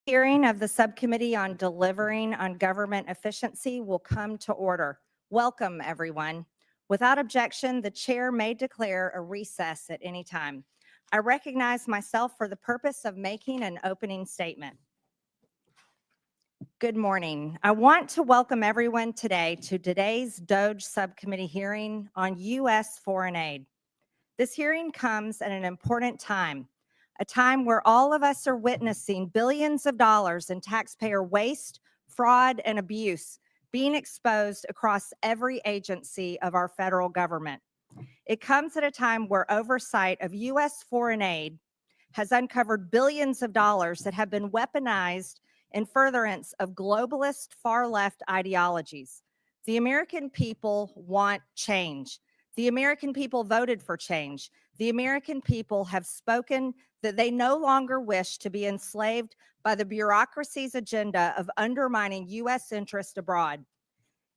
Hearing of the Subcommittee on Delivering on Government Efficiency will come to order. Welcome, everyone. Without objection, the chair may declare a recess at any time. I recognize myself for the purpose of making an opening statement. Good morning. I want to welcome everyone today to today's DOGE Subcommittee hearing on U.S. foreign aid. This hearing comes at an important time, a time where all of us are witnessing billions of dollars in taxpayer waste, fraud, and abuse being exposed across every agency of our federal government. It comes at a time where oversight of U.S. foreign aid has uncovered billions of dollars that have been weaponized in furtherance of globalist far-left ideologies. The American people want change. The American people voted for change. The American people have spoken that they no longer wish to be enslaved by the bureaucracy's agenda of undermining U.S. interest abroad.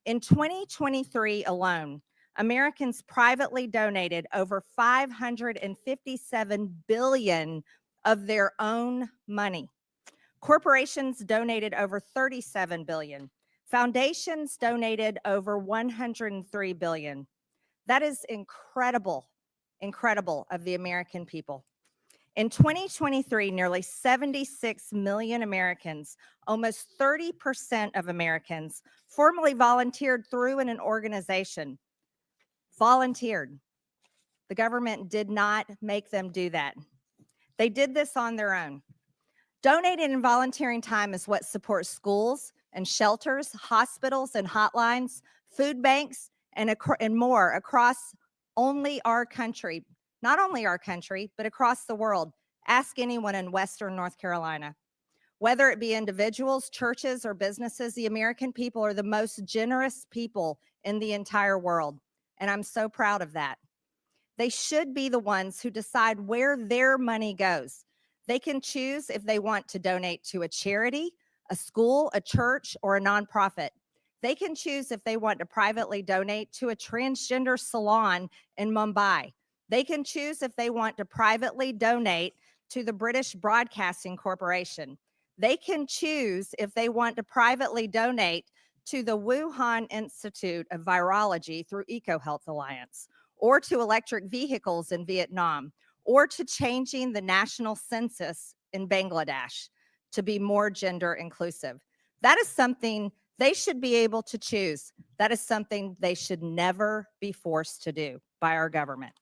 In 2023 alone, Americans privately donated over $557 billion of their own money. Corporations donated over $37 billion. Foundations donated over $103 billion. That is incredible of the American people. In 2023, nearly 76 million Americans, almost 30% of Americans, formally volunteered through an organization. Volunteered. The government did not make them do that. They did this on their own. Donating and volunteering time is what supports schools and shelters, hospitals and hotlines, food banks, and more across only our country. Not only our country, but across the world. Ask anyone in Western North Carolina. Whether it be individuals, churches, or businesses, the American people are the most generous people in the entire world. And I'm so proud of that. They should be the ones who decide where their money goes. They can choose if they want to donate to a charity, a school, a church, or a nonprofit. They can choose if they want to privately donate to a transgender salon in Mumbai. They can choose if they want to privately donate to the British Broadcasting Corporation. They can choose if they want to privately donate to the Wuhan Institute of Virology through EcoHealth Alliance, or to electric vehicles in Vietnam, or to changing the national census in Bangladesh to be more gender inclusive. That is something they should be able to choose. That is something they should never be forced to do by our government.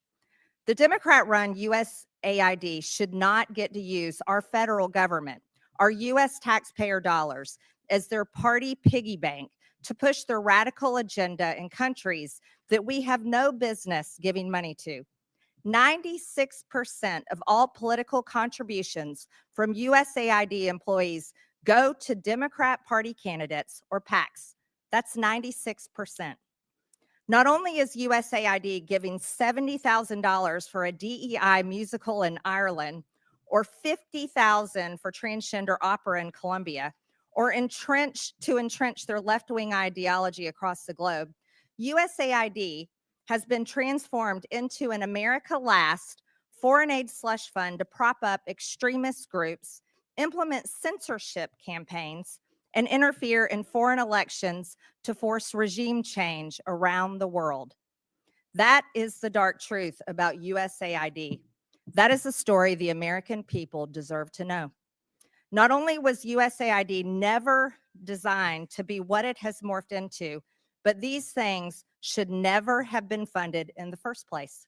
The Democrat-run USAID should not get to use our federal government, our U.S. taxpayer dollars, as their party piggy bank to push their radical agenda in countries that we have no business giving money to. 96% of all political contributions from USAID employees go to Democrat Party candidates or PACs. That's 96%. Not only is USAID giving $70,000 for a DEI musical in Ireland, or $50,000 for transgender opera in Colombia, or entrench their left-wing ideology across the globe, USAID has been transformed into an America Last foreign aid slush fund to prop up extremist groups, implement censorship campaigns, and interfere in foreign elections to force regime change around the world. That is the dark truth about USAID. That is a story the American people deserve to know. Not only was USAID never designed to be what it has morphed into, but these things should never have been funded in the first place.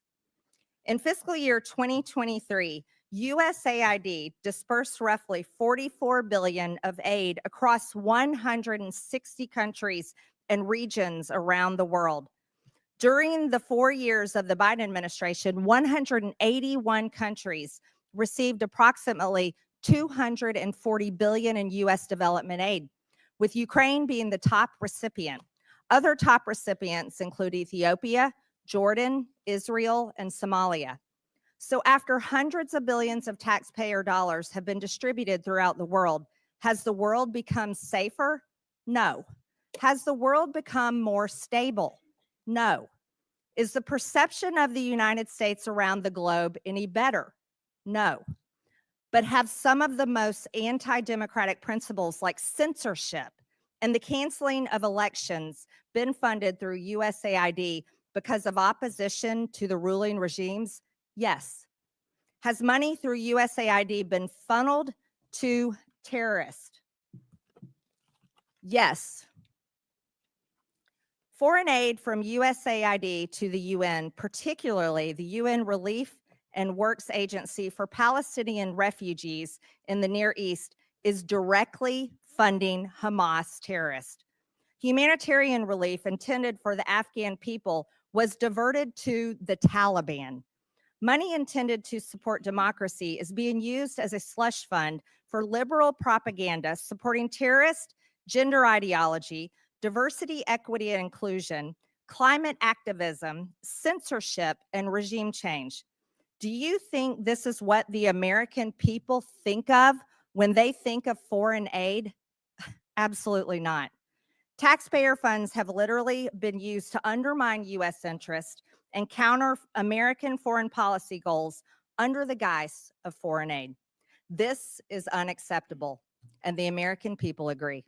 In fiscal year 2023, USAID dispersed roughly $44 billion of aid across 160 countries and regions around the world. During the 4 years of the Biden administration, 181 countries received approximately $240 billion in U.S. development aid, with Ukraine being the top recipient. Other top recipients include Ethiopia, Jordan, Israel, and Somalia. So after hundreds of billions of taxpayer dollars have been distributed throughout the world, has the world become safer? No. Has the world become more stable? No. Is the perception of the United States around the globe any better? No. but have some of the most anti-democratic principles like censorship and the canceling of elections been funded through USAID because of opposition to the ruling regimes? Yes. Has money through USAID been funneled to terrorists? Yes. Foreign aid from USAID to the UN, particularly the UN Relief and Works Agency for Palestinian refugees in the Near East, is directly funding Hamas terrorists. Humanitarian relief intended for the Afghan people was diverted to the Taliban. Money intended to support democracy is being used as a slush fund for liberal propaganda supporting terrorist, gender ideology, diversity, equity, and inclusion, climate activism, censorship, and regime change. Do you think this is what the American people think of when they think of foreign aid? Absolutely not. Taxpayer funds have literally been used to undermine US interest and counter American foreign policy goals under the guise of foreign aid. This is unacceptable, and the American people agree.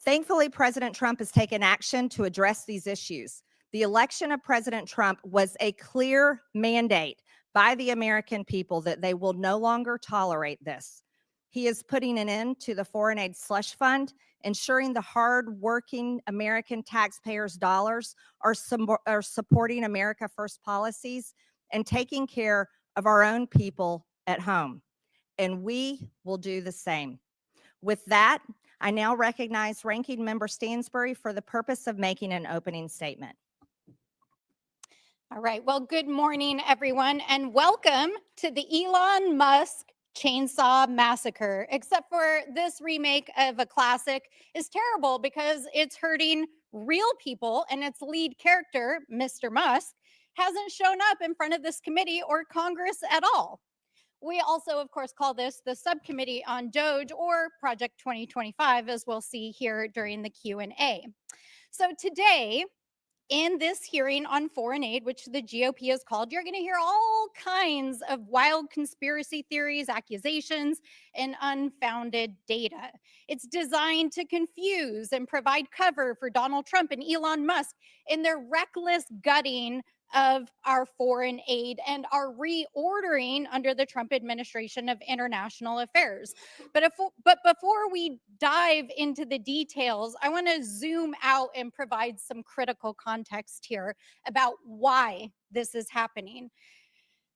Thankfully, President Trump has taken action to address these issues. The election of President Trump was a clear mandate by the American people that they will no longer tolerate this. He is putting an end to the foreign aid slush fund, ensuring the hard-working American taxpayers' dollars are supporting America First policies and taking care of our own people at home. And we will do the same. With that, I now recognize Ranking Member Stansbury for the purpose of making an opening statement. All right, well, good morning, everyone, and welcome to the Elon Musk Chainsaw Massacre, except for this remake of a classic is terrible because it's hurting real people, and its lead character, Mr. Musk, hasn't shown up in front of this committee or Congress at all. We also, of course, call this the Subcommittee on Doge or Project 2025, as we'll see here during the Q&A. So today, in this hearing on foreign aid, which the GOP has called, you're going to hear all kinds of wild conspiracy theories, accusations, and unfounded data. It's designed to confuse and provide cover for Donald Trump and Elon Musk in their reckless gutting of our foreign aid and our reordering under the Trump administration of international affairs. But before we dive into the details, I want to zoom out and provide some critical context here about why this is happening.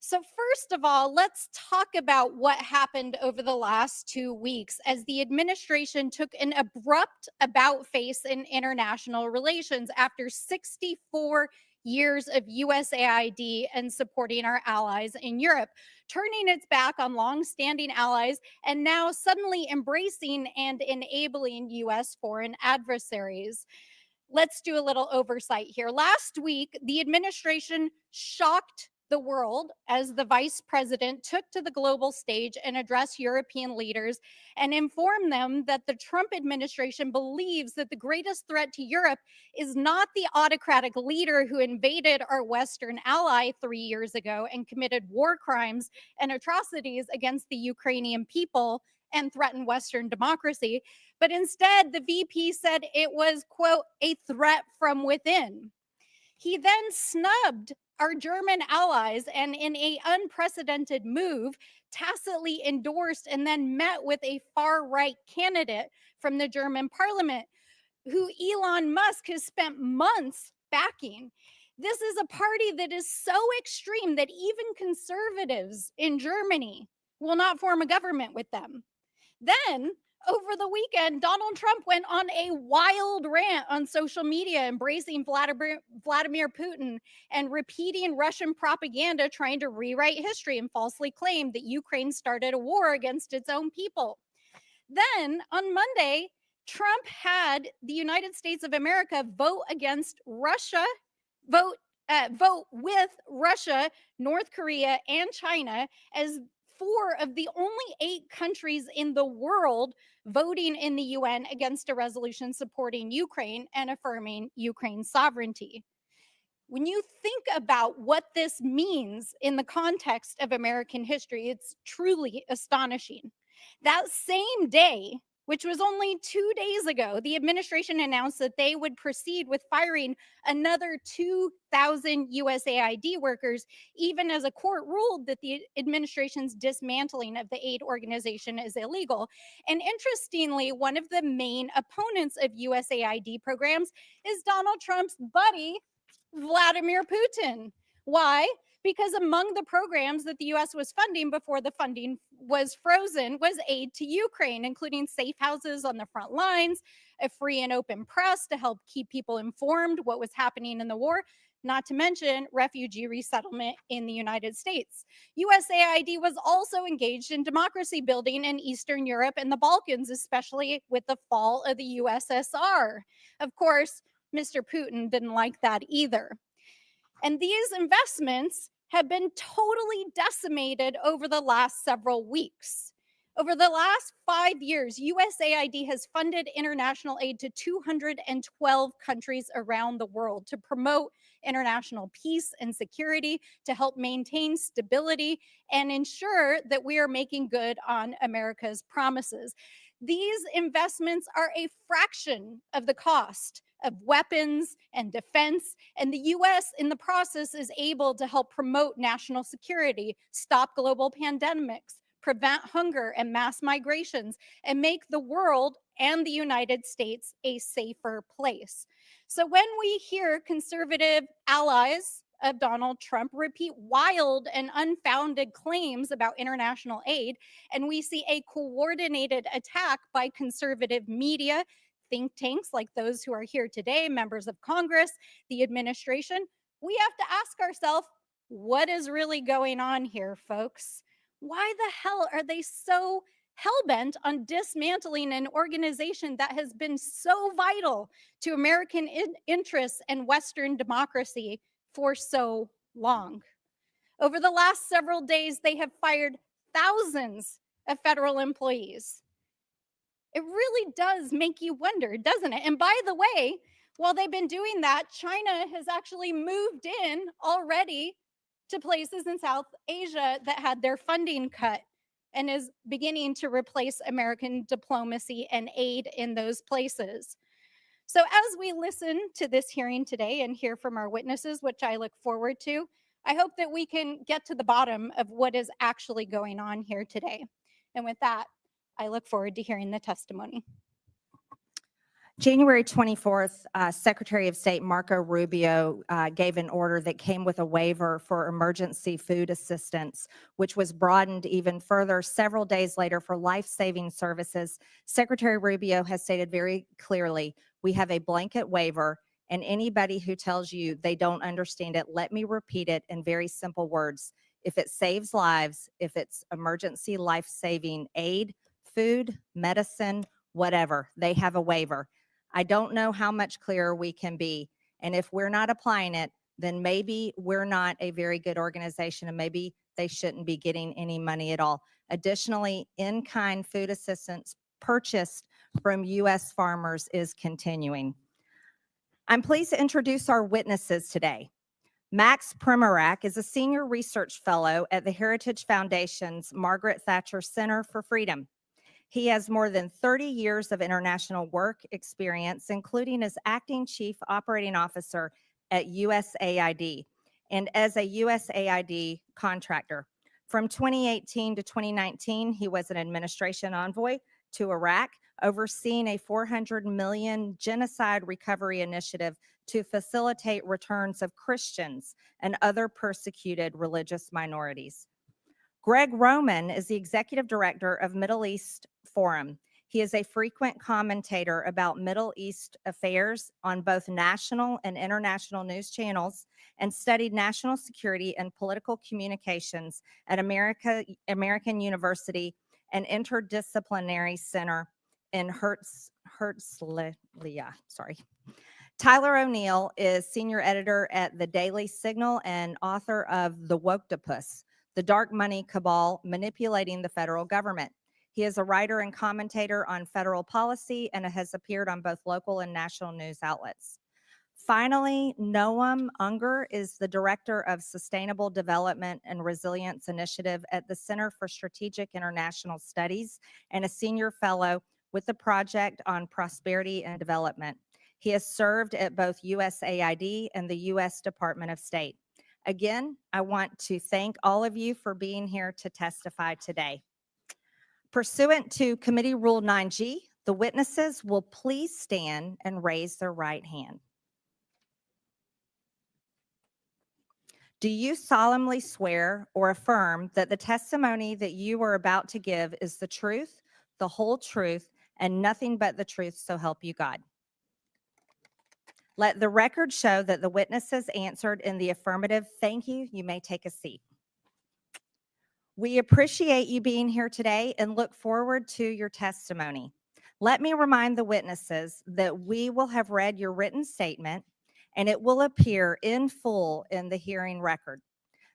So first of all, let's talk about what happened over the last 2 weeks as the administration took an abrupt about face in international relations after 64 years of USAID and supporting our allies in Europe, turning its back on longstanding allies and now suddenly embracing and enabling US foreign adversaries. Let's do a little oversight here. Last week, the administration shocked the world as the vice president took to the global stage and addressed European leaders and informed them that the Trump administration believes that the greatest threat to Europe is not the autocratic leader who invaded our Western ally 3 years ago and committed war crimes and atrocities against the Ukrainian people and threatened Western democracy, but instead the VP said it was, quote, a threat from within. He then snubbed our German allies and, in an unprecedented move, tacitly endorsed and then met with a far-right candidate from the German parliament who Elon Musk has spent months backing. This is a party that is so extreme that even conservatives in Germany will not form a government with them. Then, over the weekend, Donald Trump went on a wild rant on social media, embracing Vladimir Putin and repeating Russian propaganda, trying to rewrite history and falsely claim that Ukraine started a war against its own people. Then, on Monday, Trump had the United States of America vote against Russia, vote with Russia, North Korea, and China as 4 of the only 8 countries in the world voting in the UN against a resolution supporting Ukraine and affirming Ukraine's sovereignty. When you think about what this means in the context of American history, it's truly astonishing. That same day, which was only 2 days ago, the administration announced that they would proceed with firing another 2,000 USAID workers, even as a court ruled that the administration's dismantling of the aid organization is illegal. And interestingly, one of the main opponents of USAID programs is Donald Trump's buddy, Vladimir Putin. Why? Because among the programs that the US was funding before the funding was frozen was aid to Ukraine, including safe houses on the front lines, a free and open press to help keep people informed what was happening in the war, not to mention refugee resettlement in the United States. USAID was also engaged in democracy building in Eastern Europe and the Balkans, especially with the fall of the USSR. Of course, Mr. Putin didn't like that either. And these investments have been totally decimated over the last several weeks. Over the last 5 years, USAID has funded international aid to 212 countries around the world to promote international peace and security, to help maintain stability, and ensure that we are making good on America's promises. These investments are a fraction of the cost of weapons and defense, and the US in the process is able to help promote national security, stop global pandemics, prevent hunger and mass migrations, and make the world and the United States a safer place. So when we hear conservative allies of Donald Trump repeat wild and unfounded claims about international aid, and we see a coordinated attack by conservative media, think tanks like those who are here today, members of Congress, the administration, we have to ask ourselves, what is really going on here, folks? Why the hell are they so hell-bent on dismantling an organization that has been so vital to American interests and Western democracy for so long? Over the last several days, they have fired thousands of federal employees. It really does make you wonder, doesn't it? And by the way, while they've been doing that, China has actually moved in already to places in South Asia that had their funding cut and is beginning to replace American diplomacy and aid in those places. So, as we listen to this hearing today and hear from our witnesses, which I look forward to, I hope that we can get to the bottom of what is actually going on here today. And with that, I look forward to hearing the testimony. January 24th, Secretary of State Marco Rubio gave an order that came with a waiver for emergency food assistance, which was broadened even further several days later for life-saving services. Secretary Rubio has stated very clearly, we have a blanket waiver, and anybody who tells you they don't understand it, let me repeat it in very simple words. If it saves lives, if it's emergency life-saving aid, food, medicine, whatever, they have a waiver. I don't know how much clearer we can be. And if we're not applying it, then maybe we're not a very good organization and maybe they shouldn't be getting any money at all. Additionally, in-kind food assistance purchased from U.S. farmers is continuing. I'm pleased to introduce our witnesses today. Max Primorak is a senior research fellow at the Heritage Foundation's Margaret Thatcher Center for Freedom. He has more than 30 years of international work experience, including as acting chief operating officer at USAID and as a USAID contractor. From 2018 to 2019, he was an administration envoy to Iraq, overseeing a $400 million genocide recovery initiative to facilitate returns of Christians and other persecuted religious minorities. Greg Roman is the executive director of Middle East Forum. He is a frequent commentator about Middle East affairs on both national and international news channels and studied national security and political communications at American University and Interdisciplinary Center in Herzliya. Tyler O'Neill is senior editor at The Daily Signal and author of The Woktopus, The Dark Money Cabal Manipulating the Federal Government. He is a writer and commentator on federal policy and has appeared on both local and national news outlets. Finally, Noam Unger is the Director of Sustainable Development and Resilience Initiative at the Center for Strategic International Studies and a Senior Fellow with the Project on Prosperity and Development. He has served at both USAID and the U.S. Department of State. Again, I want to thank all of you for being here to testify today. Pursuant to Committee Rule 9G, the witnesses will please stand and raise their right hand. Do you solemnly swear or affirm that the testimony that you are about to give is the truth, the whole truth, and nothing but the truth, so help you God? Let the record show that the witnesses answered in the affirmative. Thank you. You may take a seat. We appreciate you being here today and look forward to your testimony. Let me remind the witnesses that we will have read your written statement and it will appear in full in the hearing record.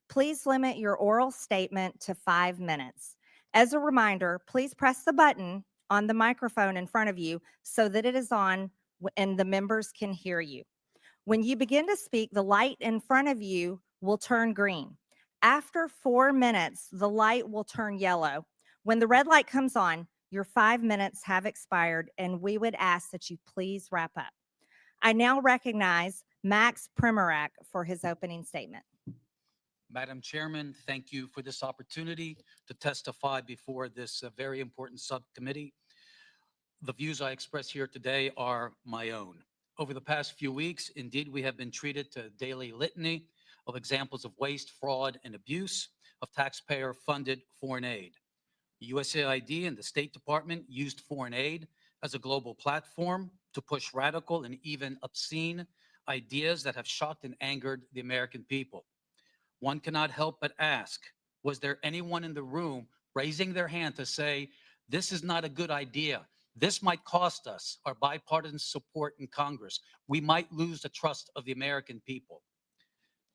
Please limit your oral statement to 5 minutes. As a reminder, please press the button on the microphone in front of you so that it is on and the members can hear you. When you begin to speak, the light in front of you will turn green. After 4 minutes, the light will turn yellow. When the red light comes on, your 5 minutes have expired, and we would ask that you please wrap up. I now recognize Max Primorak for his opening statement. Madam Chairman, thank you for this opportunity to testify before this very important subcommittee. The views I express here today are my own. Over the past few weeks, indeed, we have been treated to a daily litany of examples of waste, fraud, and abuse of taxpayer-funded foreign aid. USAID and the State Department used foreign aid as a global platform to push radical and even obscene ideas that have shocked and angered the American people. One cannot help but ask, was there anyone in the room raising their hand to say, this is not a good idea? This might cost us our bipartisan support in Congress. We might lose the trust of the American people.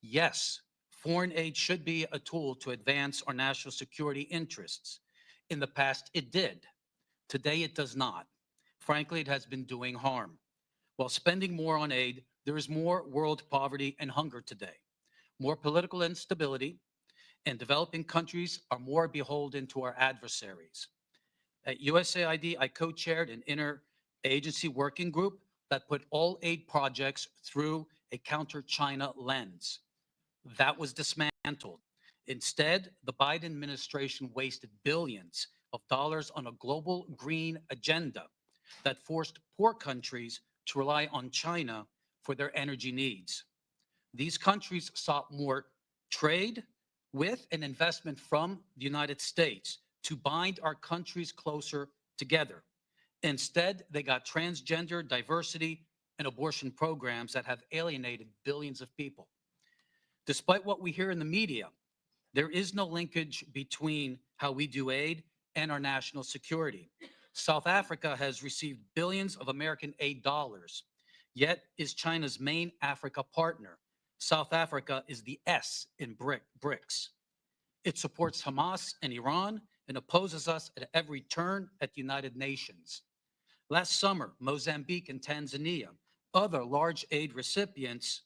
Yes, foreign aid should be a tool to advance our national security interests. In the past, it did. Today, it does not. Frankly, it has been doing harm. While spending more on aid, there is more world poverty and hunger today, more political instability, and developing countries are more beholden to our adversaries. At USAID, I co-chaired an interagency working group that put all aid projects through a counter-China lens. That was dismantled. Instead, the Biden administration wasted billions of dollars on a global green agenda that forced poor countries to rely on China for their energy needs. These countries sought more trade with and investment from the United States to bind our countries closer together. Instead, they got transgender, diversity, and abortion programs that have alienated billions of people. Despite what we hear in the media, there is no linkage between how we do aid and our national security. South Africa has received billions of American aid dollars, yet is China's main Africa partner. South Africa is the S in BRICS. It supports Hamas and Iran and opposes us at every turn at the United Nations. Last summer, Mozambique and Tanzania, other large aid recipients,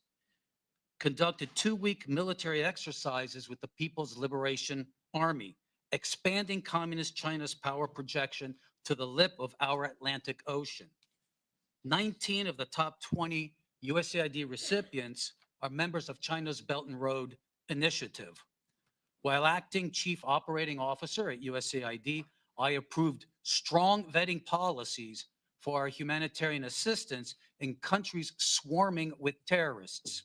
conducted 2-week military exercises with the People's Liberation Army, expanding Communist China's power projection to the lip of our Atlantic Ocean. 19 of the top 20 USAID recipients are members of China's Belt and Road Initiative. While acting chief operating officer at USAID, I approved strong vetting policies for our humanitarian assistance in countries swarming with terrorists.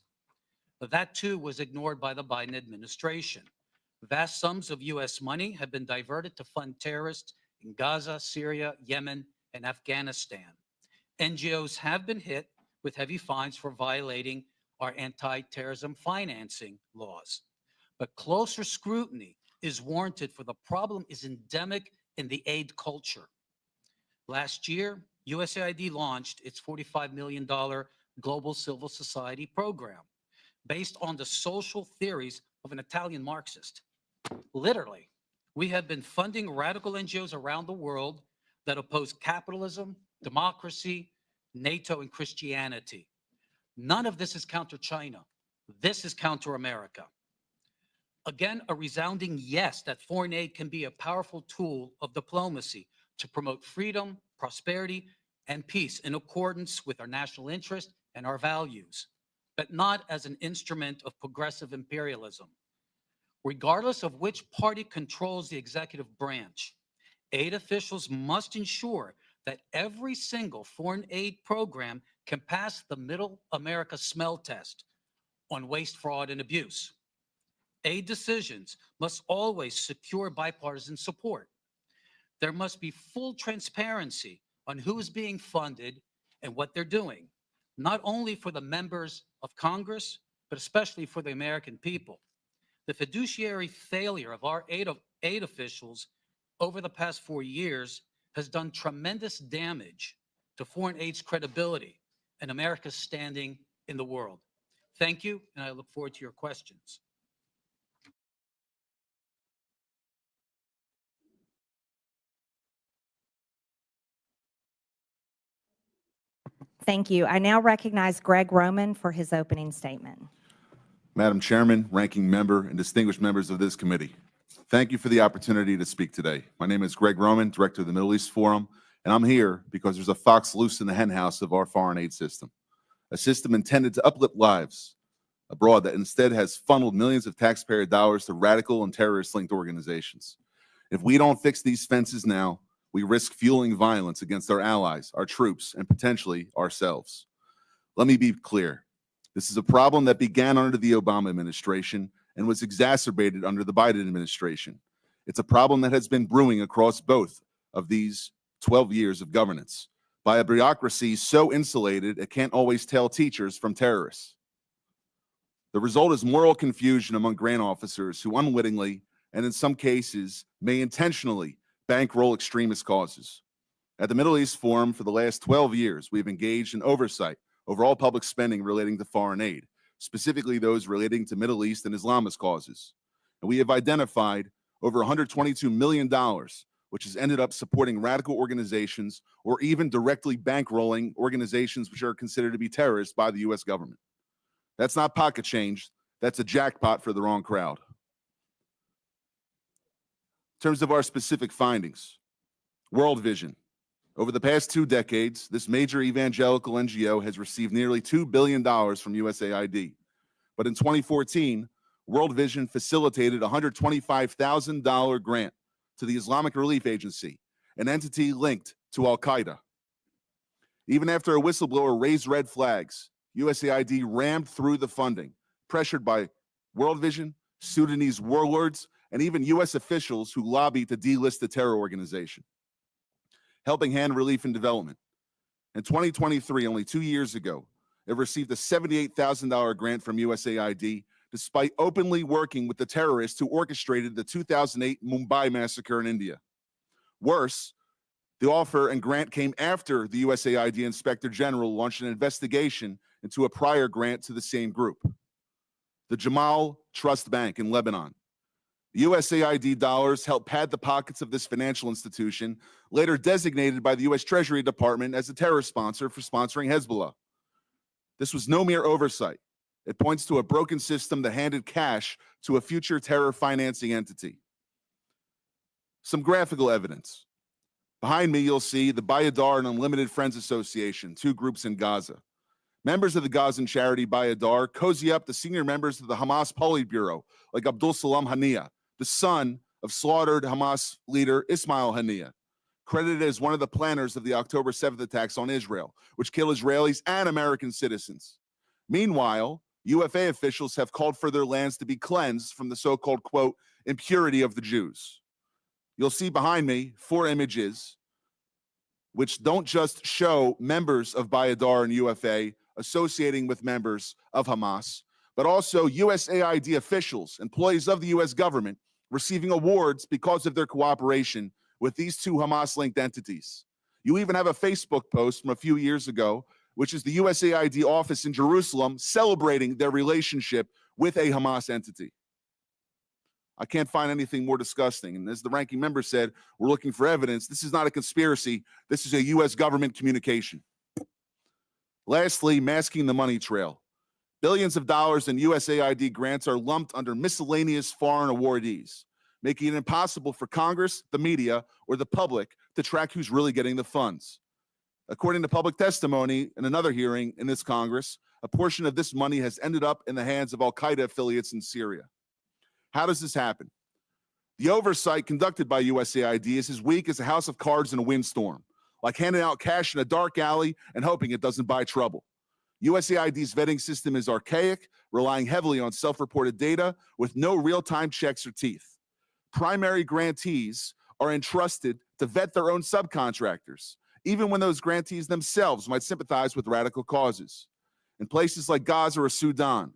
But that too was ignored by the Biden administration. Vast sums of US money have been diverted to fund terrorists in Gaza, Syria, Yemen, and Afghanistan. NGOs have been hit with heavy fines for violating our anti-terrorism financing laws. But closer scrutiny is warranted, for the problem is endemic in the aid culture. Last year, USAID launched its $45 million Global Civil Society program based on the social theories of an Italian Marxist. Literally, we have been funding radical NGOs around the world that oppose capitalism, democracy, NATO, and Christianity. None of this is counter China. This is counter America. Again, a resounding yes that foreign aid can be a powerful tool of diplomacy to promote freedom, prosperity, and peace in accordance with our national interest and our values, but not as an instrument of progressive imperialism. Regardless of which party controls the executive branch, aid officials must ensure that every single foreign aid program can pass the Middle America smell test on waste, fraud, and abuse. Aid decisions must always secure bipartisan support. There must be full transparency on who is being funded and what they're doing, not only for the members of Congress, but especially for the American people. The fiduciary failure of our aid officials over the past 4 years has done tremendous damage to foreign aid's credibility and America's standing in the world. Thank you, and I look forward to your questions. Thank you. I now recognize Greg Roman for his opening statement. Madam Chairman, ranking member, and distinguished members of this committee, thank you for the opportunity to speak today. My name is Greg Roman, Director of the Middle East Forum, and I'm here because there's a fox loose in the henhouse of our foreign aid system, a system intended to uplift lives abroad that instead has funneled millions of taxpayer dollars to radical and terrorist-linked organizations. If we don't fix these fences now, we risk fueling violence against our allies, our troops, and potentially ourselves. Let me be clear. This is a problem that began under the Obama administration and was exacerbated under the Biden administration. It's a problem that has been brewing across both of these 12 years of governance by a bureaucracy so insulated it can't always tell teachers from terrorists. The result is moral confusion among grant officers who unwittingly, and in some cases, may intentionally bankroll extremist causes. At the Middle East Forum for the last 12 years, we've engaged in oversight over all public spending relating to foreign aid, specifically those relating to Middle East and Islamist causes. And we have identified over $122 million, which has ended up supporting radical organizations or even directly bankrolling organizations which are considered to be terrorists by the U.S. government. That's not pocket change. That's a jackpot for the wrong crowd. In terms of our specific findings, World Vision. Over the past 2 decades, this major evangelical NGO has received nearly $2 billion from USAID. But in 2014, World Vision facilitated a $125,000 grant to the Islamic Relief Agency, an entity linked to Al-Qaeda. Even after a whistleblower raised red flags, USAID rammed through the funding, pressured by World Vision, Sudanese warlords, and even U.S. officials who lobbied to delist the terror organization. Helping Hand Relief and Development. In 2023, only 2 years ago, it received a $78,000 grant from USAID, despite openly working with the terrorists who orchestrated the 2008 Mumbai massacre in India. Worse, the offer and grant came after the USAID Inspector General launched an investigation into a prior grant to the same group. The Jamal Trust Bank in Lebanon. USAID dollars helped pad the pockets of this financial institution, later designated by the U.S. Treasury Department as a terrorist sponsor for sponsoring Hezbollah. This was no mere oversight. It points to a broken system that handed cash to a future terror financing entity. Some graphical evidence. Behind me, you'll see the Bayadar and Unlimited Friends Association, 2 groups in Gaza. Members of the Gazan charity Bayadar cozy up to senior members of the Hamas Politburo, like Abdul Salam Haniyeh, the son of slaughtered Hamas leader Ismail Haniyeh, credited as one of the planners of the October 7th attacks on Israel, which killed Israelis and American citizens. Meanwhile, UFA officials have called for their lands to be cleansed from the so-called, quote, impurity of the Jews. You'll see behind me 4 images which don't just show members of Bayadar and UFA associating with members of Hamas, but also USAID officials, employees of the U.S. government, receiving awards because of their cooperation with these 2 Hamas-linked entities. You even have a Facebook post from a few years ago, which is the USAID office in Jerusalem celebrating their relationship with a Hamas entity. I can't find anything more disgusting. And as the ranking member said, we're looking for evidence. This is not a conspiracy. This is a U.S. government communication. Lastly, masking the money trail. Billions of dollars in USAID grants are lumped under miscellaneous foreign awardees, making it impossible for Congress, the media, or the public to track who's really getting the funds. According to public testimony in another hearing in this Congress, a portion of this money has ended up in the hands of al-Qaeda affiliates in Syria. How does this happen? The oversight conducted by USAID is as weak as a house of cards in a windstorm, like handing out cash in a dark alley and hoping it doesn't buy trouble. USAID's vetting system is archaic, relying heavily on self-reported data with no real-time checks or teeth. Primary grantees are entrusted to vet their own subcontractors, even when those grantees themselves might sympathize with radical causes. In places like Gaza or Sudan,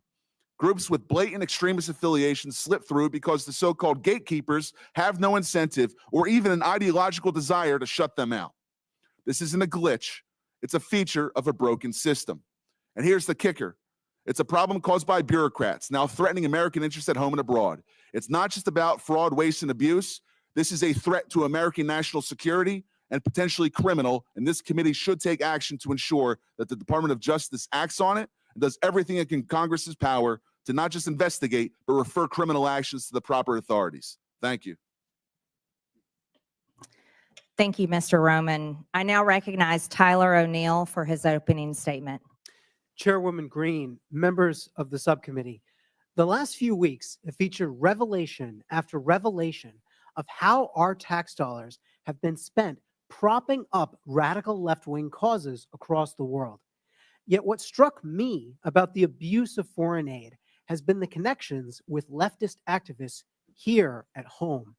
groups with blatant extremist affiliations slip through because the so-called gatekeepers have no incentive or even an ideological desire to shut them out. This isn't a glitch. It's a feature of a broken system. And here's the kicker. It's a problem caused by bureaucrats now threatening American interests at home and abroad. It's not just about fraud, waste, and abuse. This is a threat to American national security and potentially criminal, and this committee should take action to ensure that the Department of Justice acts on it and does everything in Congress's power to not just investigate, but refer criminal actions to the proper authorities. Thank you. Thank you, Mr. Roman. I now recognize Tyler O'Neill for his opening statement. Chairwoman Green, members of the subcommittee, the last few weeks have featured revelation after revelation of how our tax dollars have been spent propping up radical left-wing causes across the world. Yet what struck me about the abuse of foreign aid has been the connections with leftist activists here at home.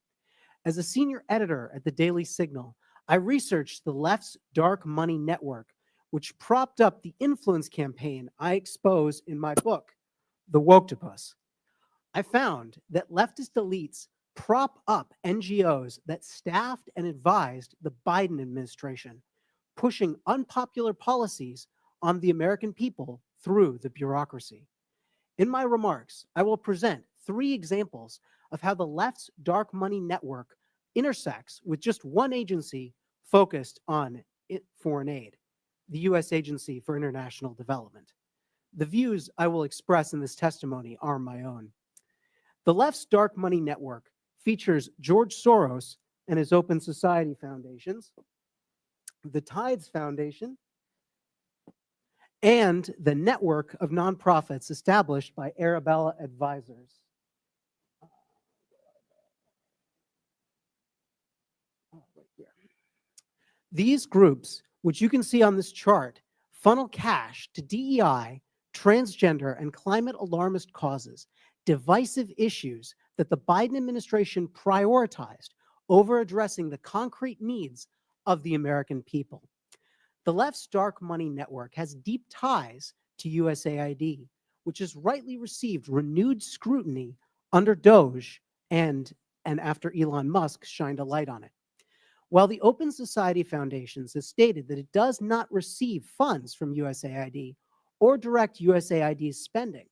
As a senior editor at the Daily Signal, I researched the left's dark money network, which propped up the influence campaign I expose in my book, The Woktopus. I found that leftist elites prop up NGOs that staffed and advised the Biden administration, pushing unpopular policies on the American people through the bureaucracy. In my remarks, I will present 3 examples of how the left's dark money network intersects with just one agency focused on foreign aid, the U.S. Agency for International Development. The views I will express in this testimony are my own. The left's dark money network features George Soros and his Open Society Foundations, the Tides Foundation, and the network of nonprofits established by Arabella Advisors. These groups, which you can see on this chart, funnel cash to DEI, transgender, and climate alarmist causes, divisive issues that the Biden administration prioritized over addressing the concrete needs of the American people. The left's dark money network has deep ties to USAID, which has rightly received renewed scrutiny under DOGE and after Elon Musk shined a light on it. While the Open Society Foundations has stated that it does not receive funds from USAID or direct USAID's spending,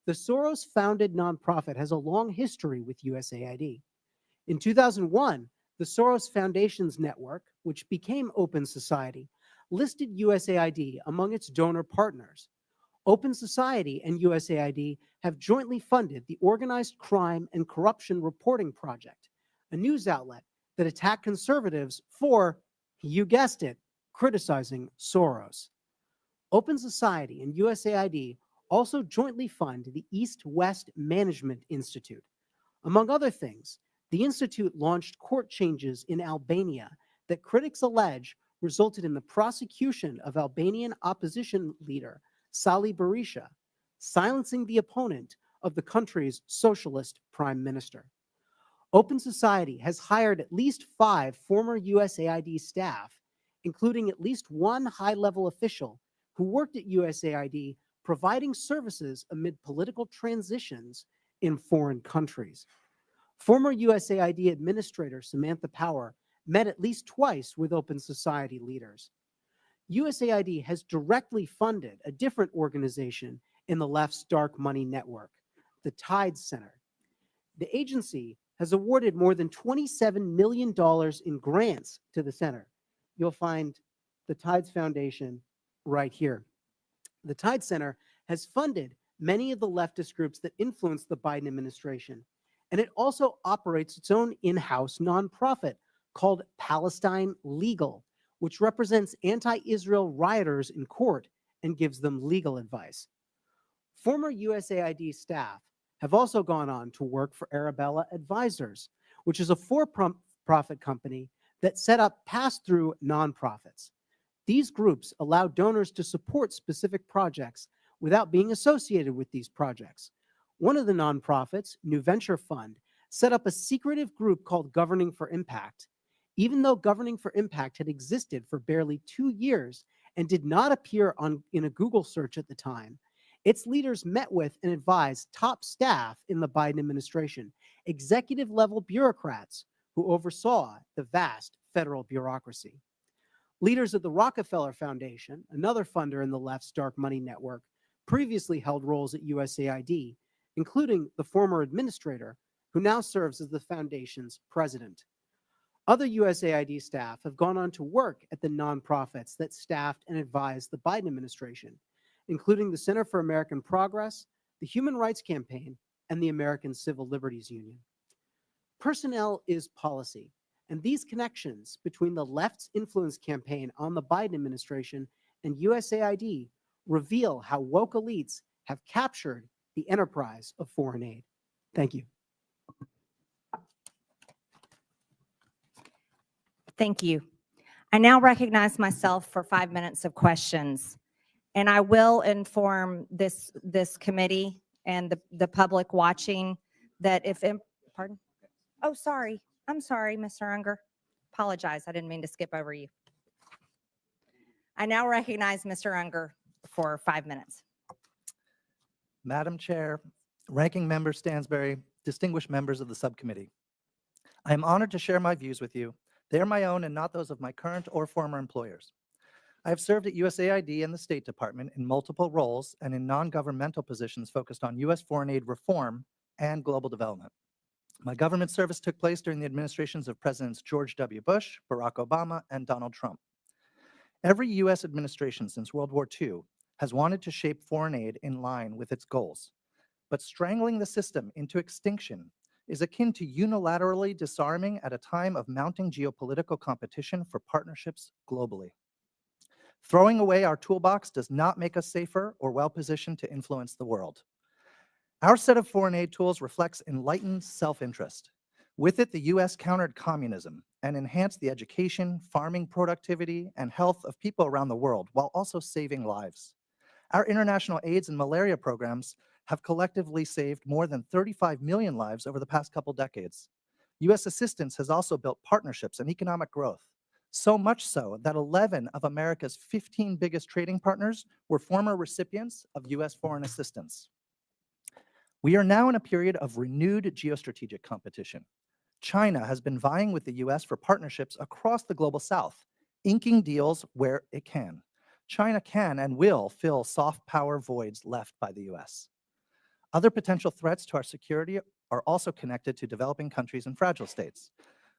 the Soros-founded nonprofit has a long history with USAID. In 2001, the Soros Foundations Network, which became Open Society, listed USAID among its donor partners. Open Society and USAID have jointly funded the Organized Crime and Corruption Reporting Project, a news outlet that attacked conservatives for, you guessed it, criticizing Soros. Open Society and USAID also jointly fund the East-West Management Institute. Among other things, the institute launched court changes in Albania that critics allege resulted in the prosecution of Albanian opposition leader Sali Berisha, silencing the opponent of the country's socialist prime minister. Open Society has hired at least 5 former USAID staff, including at least one high-level official who worked at USAID providing services amid political transitions in foreign countries. Former USAID Administrator Samantha Power met at least twice with Open Society leaders. USAID has directly funded a different organization in the left's dark money network, the Tides Center. The agency has awarded more than $27 million in grants to the center. You'll find the Tides Foundation right here. The Tide Center has funded many of the leftist groups that influence the Biden administration, and it also operates its own in-house nonprofit called Palestine Legal, which represents anti-Israel rioters in court and gives them legal advice. Former USAID staff have also gone on to work for Arabella Advisors, which is a for-profit company that set up pass-through nonprofits. These groups allow donors to support specific projects without being associated with these projects. One of the nonprofits, New Venture Fund, set up a secretive group called Governing for Impact. Even though Governing for Impact had existed for barely 2 years and did not appear in a Google search at the time, its leaders met with and advised top staff in the Biden administration, executive-level bureaucrats who oversaw the vast federal bureaucracy. Leaders of the Rockefeller Foundation, another funder in the left's dark money network, previously held roles at USAID, including the former administrator, who now serves as the foundation's president. Other USAID staff have gone on to work at the nonprofits that staffed and advised the Biden administration, including the Center for American Progress, the Human Rights Campaign, and the American Civil Liberties Union. Personnel is policy, and these connections between the left's influence campaign on the Biden administration and USAID reveal how woke elites have captured the enterprise of foreign aid. Thank you. Thank you. I now recognize myself for 5 minutes of questions. And I will inform this committee and the public watching that pardon? Oh, sorry. I'm sorry, Mr. Unger. Apologize. I didn't mean to skip over you. I now recognize Mr. Unger for 5 minutes. Madam Chair, Ranking Member Stansberry, distinguished members of the subcommittee. I am honored to share my views with you. They are my own and not those of my current or former employers. I have served at USAID and the State Department in multiple roles and in non-governmental positions focused on U.S. foreign aid reform and global development. My government service took place during the administrations of Presidents George W. Bush, Barack Obama, and Donald Trump. Every U.S. administration since World War II has wanted to shape foreign aid in line with its goals. But strangling the system into extinction is akin to unilaterally disarming at a time of mounting geopolitical competition for partnerships globally. Throwing away our toolbox does not make us safer or well-positioned to influence the world. Our set of foreign aid tools reflects enlightened self-interest. With it, the U.S. countered communism and enhanced the education, farming productivity, and health of people around the world while also saving lives. Our international AIDS and malaria programs have collectively saved more than 35 million lives over the past couple decades. U.S. assistance has also built partnerships and economic growth. So much so that 11 of America's 15 biggest trading partners were former recipients of U.S. foreign assistance. We are now in a period of renewed geostrategic competition. China has been vying with the U.S. for partnerships across the global south, inking deals where it can. China can and will fill soft power voids left by the U.S. Other potential threats to our security are also connected to developing countries and fragile states.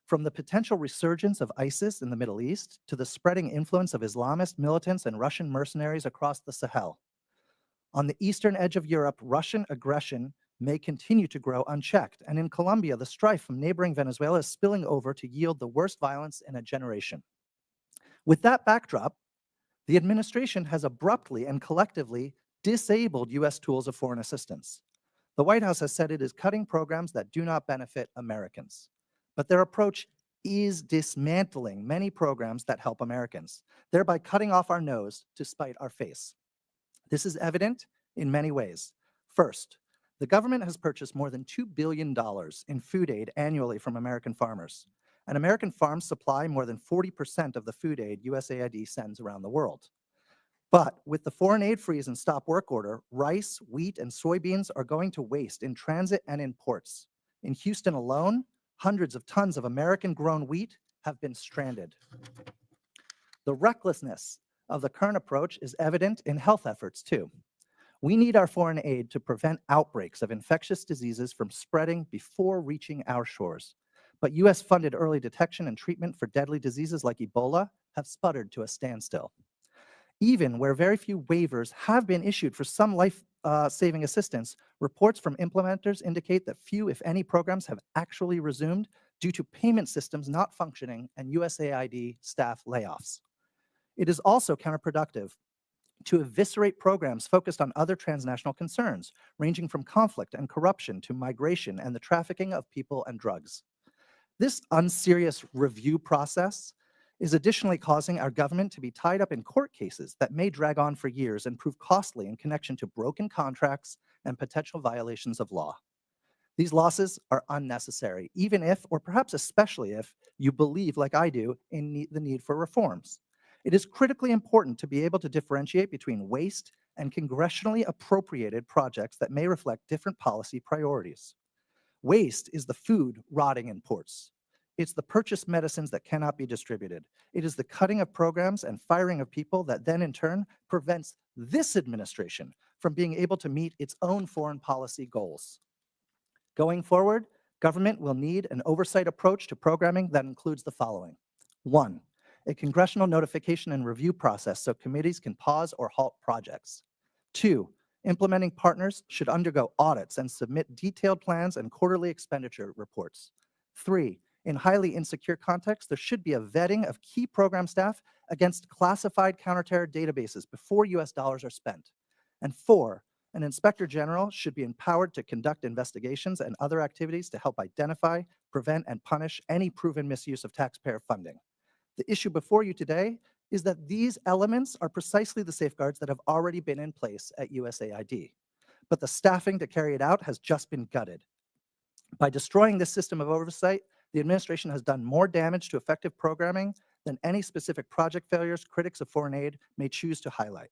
From the potential resurgence of ISIS in the Middle East to the spreading influence of Islamist militants and Russian mercenaries across the Sahel. On the eastern edge of Europe, Russian aggression may continue to grow unchecked, and in Colombia, the strife from neighboring Venezuela is spilling over to yield the worst violence in a generation. With that backdrop, the administration has abruptly and collectively disabled U.S. tools of foreign assistance. The White House has said it is cutting programs that do not benefit Americans. But their approach is dismantling many programs that help Americans, thereby cutting off our nose to spite our face. This is evident in many ways. First, the government has purchased more than $2 billion in food aid annually from American farmers, and American farms supply more than 40% of the food aid USAID sends around the world. But with the foreign aid freeze and stop work order, rice, wheat, and soybeans are going to waste in transit and in ports. In Houston alone, hundreds of tons of American-grown wheat have been stranded. The recklessness of the current approach is evident in health efforts, too. We need our foreign aid to prevent outbreaks of infectious diseases from spreading before reaching our shores. But U.S.-funded early detection and treatment for deadly diseases like Ebola have sputtered to a standstill. Even where very few waivers have been issued for some life-saving assistance, reports from implementers indicate that few, if any, programs have actually resumed due to payment systems not functioning and USAID staff layoffs. It is also counterproductive to eviscerate programs focused on other transnational concerns, ranging from conflict and corruption to migration and the trafficking of people and drugs. This unserious review process is additionally causing our government to be tied up in court cases that may drag on for years and prove costly in connection to broken contracts and potential violations of law. These losses are unnecessary, even if, or perhaps especially if, you believe, like I do, in the need for reforms. It is critically important to be able to differentiate between waste and congressionally appropriated projects that may reflect different policy priorities. Waste is the food rotting in ports. It's the purchased medicines that cannot be distributed. It is the cutting of programs and firing of people that then in turn prevents this administration from being able to meet its own foreign policy goals. Going forward, government will need an oversight approach to programming that includes the following. 1, a congressional notification and review process so committees can pause or halt projects. 2, implementing partners should undergo audits and submit detailed plans and quarterly expenditure reports. 3, in highly insecure contexts, there should be a vetting of key program staff against classified counterterror databases before US dollars are spent. And 4, an inspector general should be empowered to conduct investigations and other activities to help identify, prevent, and punish any proven misuse of taxpayer funding. The issue before you today is that these elements are precisely the safeguards that have already been in place at USAID. But the staffing to carry it out has just been gutted. By destroying this system of oversight, the administration has done more damage to effective programming than any specific project failures critics of foreign aid may choose to highlight.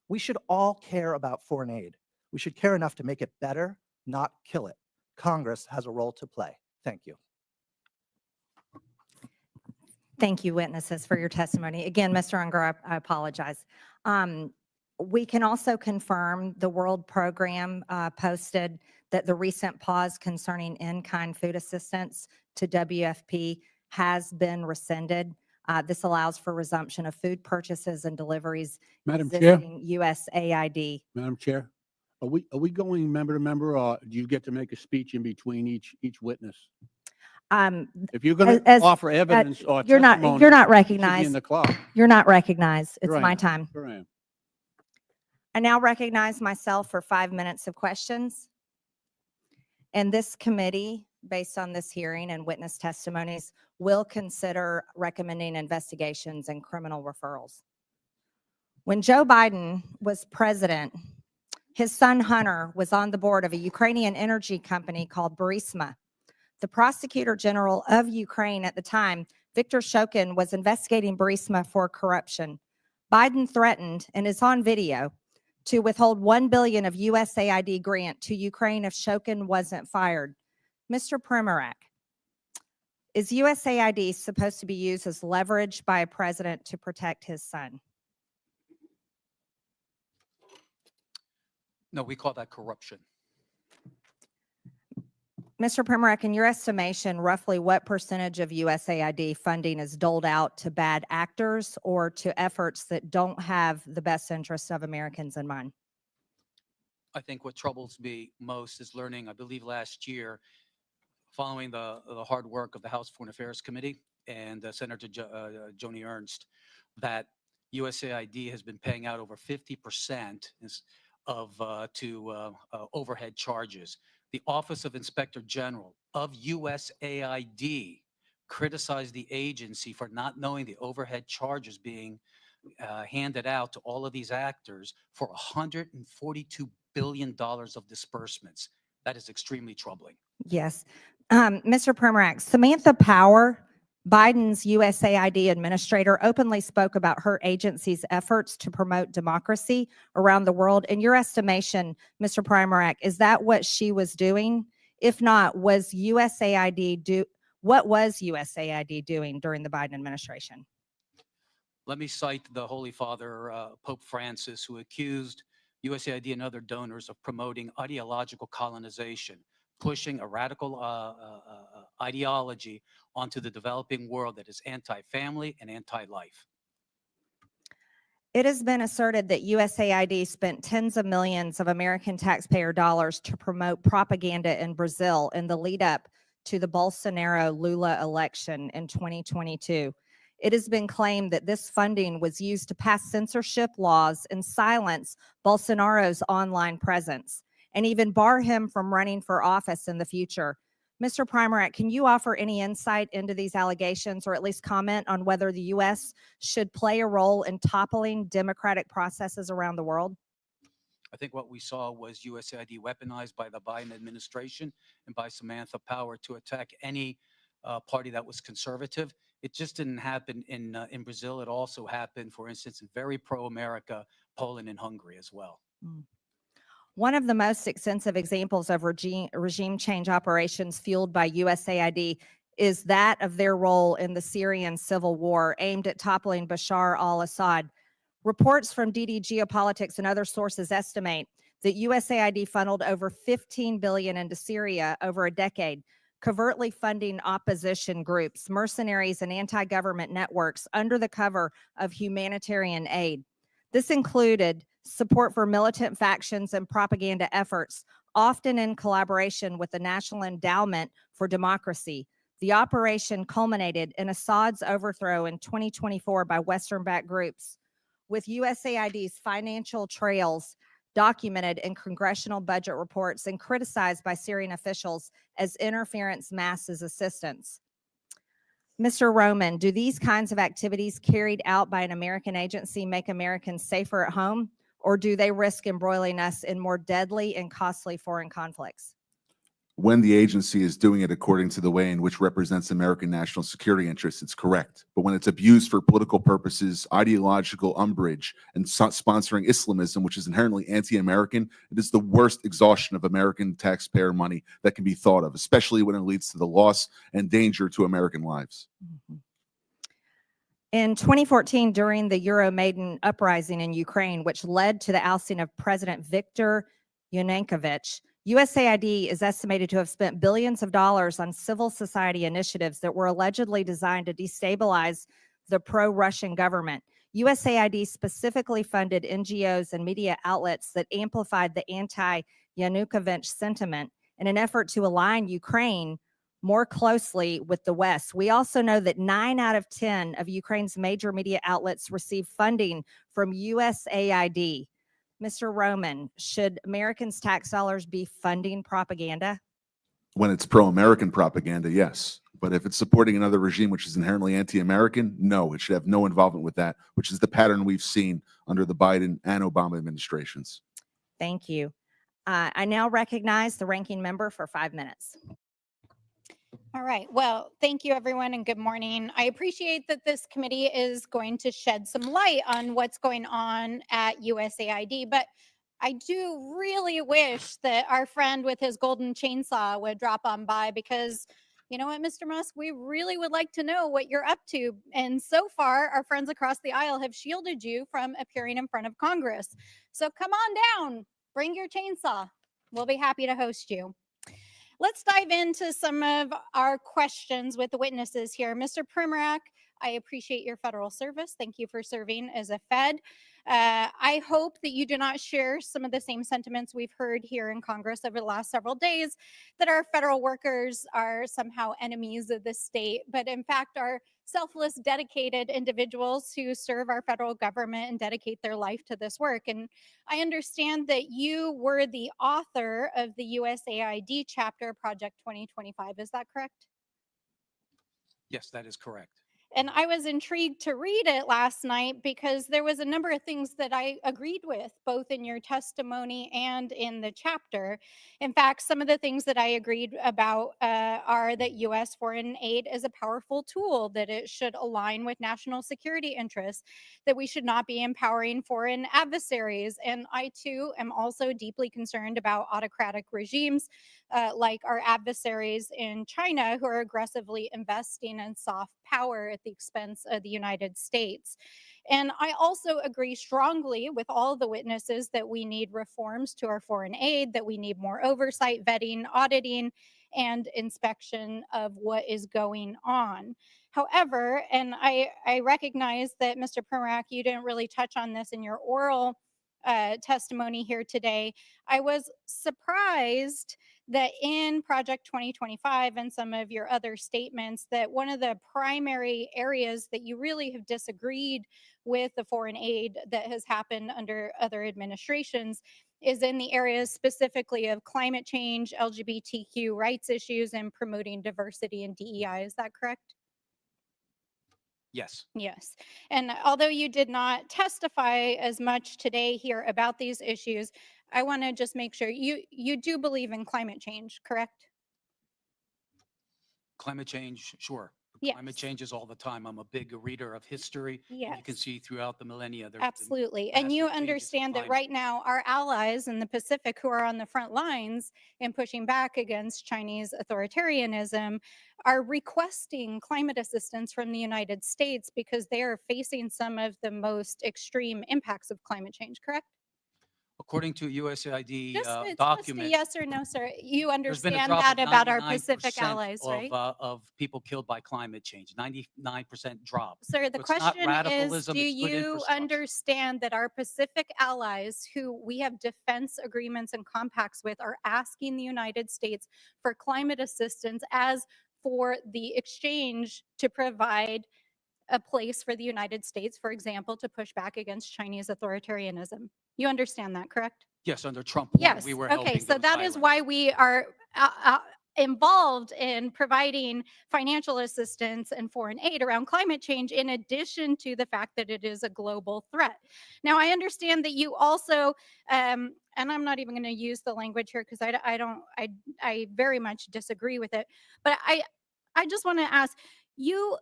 We should all care about foreign aid. We should care enough to make it better, not kill it. Congress has a role to play. Thank you. Thank you, witnesses, for your testimony. Again, Mr. Unger, I apologize. We can also confirm the World Program posted that the recent pause concerning in-kind food assistance to WFP has been rescinded. This allows for resumption of food purchases and deliveries Madam Chair, using USAID. Madam Chair, are we going member to member, or do you get to make a speech in between each witness? If you're going to As- offer evidence or You're not testimony, you're not it should be recognized. in the clock. You're not recognized. It's Here I my am. time. Here I am. I now recognize myself for 5 minutes of questions. And this committee, based on this hearing and witness testimonies, will consider recommending investigations and criminal referrals. When Joe Biden was president, his son Hunter was on the board of a Ukrainian energy company called Burisma. The prosecutor general of Ukraine at the time, Viktor Shokin, was investigating Burisma for corruption. Biden threatened, and is on video, to withhold $1 billion of USAID grant to Ukraine if Shokin wasn't fired. Mr. Primorak, is USAID supposed to be used as leverage by a president to protect his son? No, we call that corruption. Mr. Primorak, in your estimation, roughly what percentage of USAID funding is doled out to bad actors or to efforts that don't have the best interests of Americans in mind? I think what troubles me most is learning, I believe last year, following the hard work of the House Foreign Affairs Committee and Senator Joni Ernst, that USAID has been paying out over 50% to overhead charges. The Office of Inspector General of USAID criticized the agency for not knowing the overhead charges being handed out to all of these actors for $142 billion of disbursements. That is extremely troubling. Yes. Mr. Primorak, Samantha Power, Biden's USAID administrator, openly spoke about her agency's efforts to promote democracy around the world. In your estimation, Mr. Primorak, is that what she was doing? If not, what was USAID doing during the Biden administration? Let me cite the Holy Father, Pope Francis, who accused USAID and other donors of promoting ideological colonization, pushing a radical ideology onto the developing world that is anti-family and anti-life. It has been asserted that USAID spent tens of millions of American taxpayer dollars to promote propaganda in Brazil in the lead up to the Bolsonaro Lula election in 2022. It has been claimed that this funding was used to pass censorship laws and silence Bolsonaro's online presence, and even bar him from running for office in the future. Mr. Primorak, can you offer any insight into these allegations, or at least comment on whether the U.S. should play a role in toppling democratic processes around the world? I think what we saw was USAID weaponized by the Biden administration and by Samantha Power to attack any party that was conservative. It just didn't happen in Brazil. It also happened, for instance, in very pro-America Poland and Hungary as well. One of the most extensive examples of regime change operations fueled by USAID is that of their role in the Syrian civil war aimed at toppling Bashar al-Assad. Reports from DD Geopolitics and other sources estimate that USAID funneled over $15 billion into Syria over a decade, covertly funding opposition groups, mercenaries, and anti-government networks under the cover of humanitarian aid. This included support for militant factions and propaganda efforts, often in collaboration with the National Endowment for Democracy. The operation culminated in Assad's overthrow in 2024 by Western-backed groups, with USAID's financial trails documented in congressional budget reports and criticized by Syrian officials as interference masked as assistance. Mr. Roman, do these kinds of activities carried out by an American agency make Americans safer at home, or do they risk embroiling us in more deadly and costly foreign conflicts? When the agency is doing it according to the way in which represents American national security interests, it's correct. But when it's abused for political purposes, ideological umbrage, and sponsoring Islamism, which is inherently anti-American, it is the worst exhaustion of American taxpayer money that can be thought of, especially when it leads to the loss and danger to American lives. In 2014, during the Euromaidan uprising in Ukraine, which led to the ousting of President Viktor Yanukovych, USAID is estimated to have spent billions of dollars on civil society initiatives that were allegedly designed to destabilize the pro-Russian government. USAID specifically funded NGOs and media outlets that amplified the anti-Yanukovych sentiment in an effort to align Ukraine more closely with the West. We also know that 9 out of 10 of Ukraine's major media outlets receive funding from USAID. Mr. Roman, should Americans' tax dollars be funding propaganda? When it's pro-American propaganda, yes. But if it's supporting another regime which is inherently anti-American, no, it should have no involvement with that, which is the pattern we've seen under the Biden and Obama administrations. Thank you. I now recognize the ranking member for 5 minutes. All right. Well, thank you, everyone, and good morning. I appreciate that this committee is going to shed some light on what's going on at USAID, but I do really wish that our friend with his golden chainsaw would drop on by, because you know what, Mr. Musk, we really would like to know what you're up to. And so far, our friends across the aisle have shielded you from appearing in front of Congress. So come on down, bring your chainsaw. We'll be happy to host you. Let's dive into some of our questions with the witnesses here. Mr. Primorak, I appreciate your federal service. Thank you for serving as a Fed. I hope that you do not share some of the same sentiments we've heard here in Congress over the last several days, that our federal workers are somehow enemies of the state, but in fact are selfless, dedicated individuals who serve our federal government and dedicate their life to this work. And I understand that you were the author of the USAID chapter, Project 2025. Is that correct? Yes, that is correct. And I was intrigued to read it last night because there was a number of things that I agreed with, both in your testimony and in the chapter. In fact, some of the things that I agreed about are that U.S. foreign aid is a powerful tool, that it should align with national security interests, that we should not be empowering foreign adversaries. And I, too, am also deeply concerned about autocratic regimes like our adversaries in China, who are aggressively investing in soft power at the expense of the United States. And I also agree strongly with all the witnesses that we need reforms to our foreign aid, that we need more oversight, vetting, auditing, and inspection of what is going on. However, and I recognize that Mr. Pramack, you didn't really touch on this in your oral testimony here today. I was surprised that in Project 2025 and some of your other statements, that one of the primary areas that you really have disagreed with the foreign aid that has happened under other administrations is in the areas specifically of climate change, LGBTQ rights issues, and promoting diversity and DEI. Is that correct? Yes. Yes. And although you did not testify as much today here about these issues, I want to just make sure you do believe in climate change, correct? Climate change, sure. Climate Yes. changes all the time. I'm a big reader of history. And you can Yes. see throughout the millennia, there's been Absolutely. And you massive changes in understand that climate. right now our allies in the Pacific who are on the front lines in pushing back against Chinese authoritarianism are requesting climate assistance from the United States because they are facing some of the most extreme impacts of climate change, correct? According to USAID It's just a document, yes or no, sir. You there's been a understand drop that of about our Pacific 99% allies, right? of people killed by climate change. 99% drop. Sir, the So it's not question is, radicalism, do it's good you infrastructure. understand that our Pacific allies, who we have defense agreements and compacts with, are asking the United States for climate assistance as for the exchange to provide a place for the United States, for example, to push back against Chinese authoritarianism? You understand that, correct? Yes, under Trump 1, Yes. we were Okay. helping So those that is islands. why we are involved in providing financial assistance and foreign aid around climate change, in addition to the fact that it is a global threat. Now, I understand that you also, and I'm not even going to use the language here because I very much disagree with it. But I just want to ask, you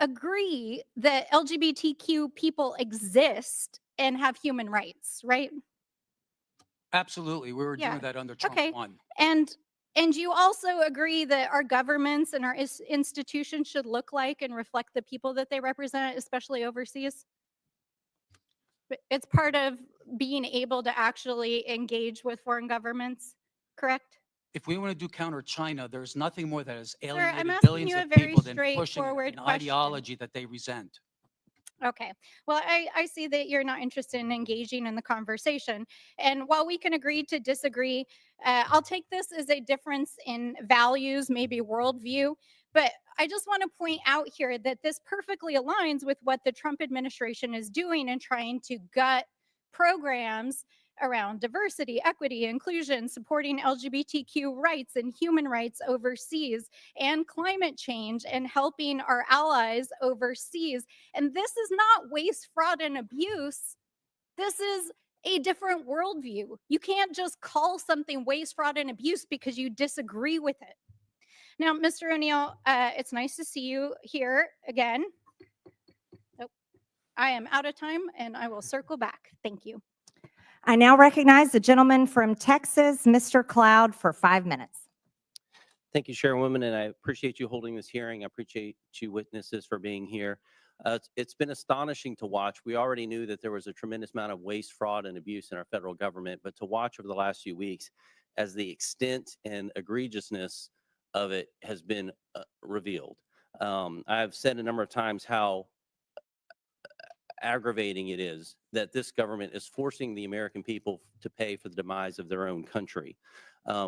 agree that LGBTQ people exist and have human rights, right? Absolutely. We were Yeah. doing that under Trump Okay. 1. And you also agree that our governments and our institutions should look like and reflect the people that they represent, especially overseas? It's part of being able to actually engage with foreign governments, correct? If we want to do counter China, there's nothing more that has I'm alienated asking billions you a of very people than pushing straightforward an question. ideology that they resent. Okay. Well, I see that you're not interested in engaging in the conversation. And while we can agree to disagree, I'll take this as a difference in values, maybe worldview. But I just want to point out here that this perfectly aligns with what the Trump administration is doing and trying to gut programs around diversity, equity, inclusion, supporting LGBTQ rights and human rights overseas, and climate change, and helping our allies overseas. And this is not waste, fraud, and abuse. This is a different worldview. You can't just call something waste, fraud, and abuse because you disagree with it. Now, Mr. O'Neill, it's nice to see you here again. Oh, I am out of time and I will circle back. Thank you. I now recognize the gentleman from Texas, Mr. Cloud, for 5 minutes. Thank you, Chairwoman, and I appreciate you holding this hearing. I appreciate you witnesses for being here. It's been astonishing to watch. We already knew that there was a tremendous amount of waste, fraud, and abuse in our federal government, but to watch over the last few weeks as the extent and egregiousness of it has been revealed. I've said a number of times how aggravating it is that this government is forcing the American people to pay for the demise of their own country.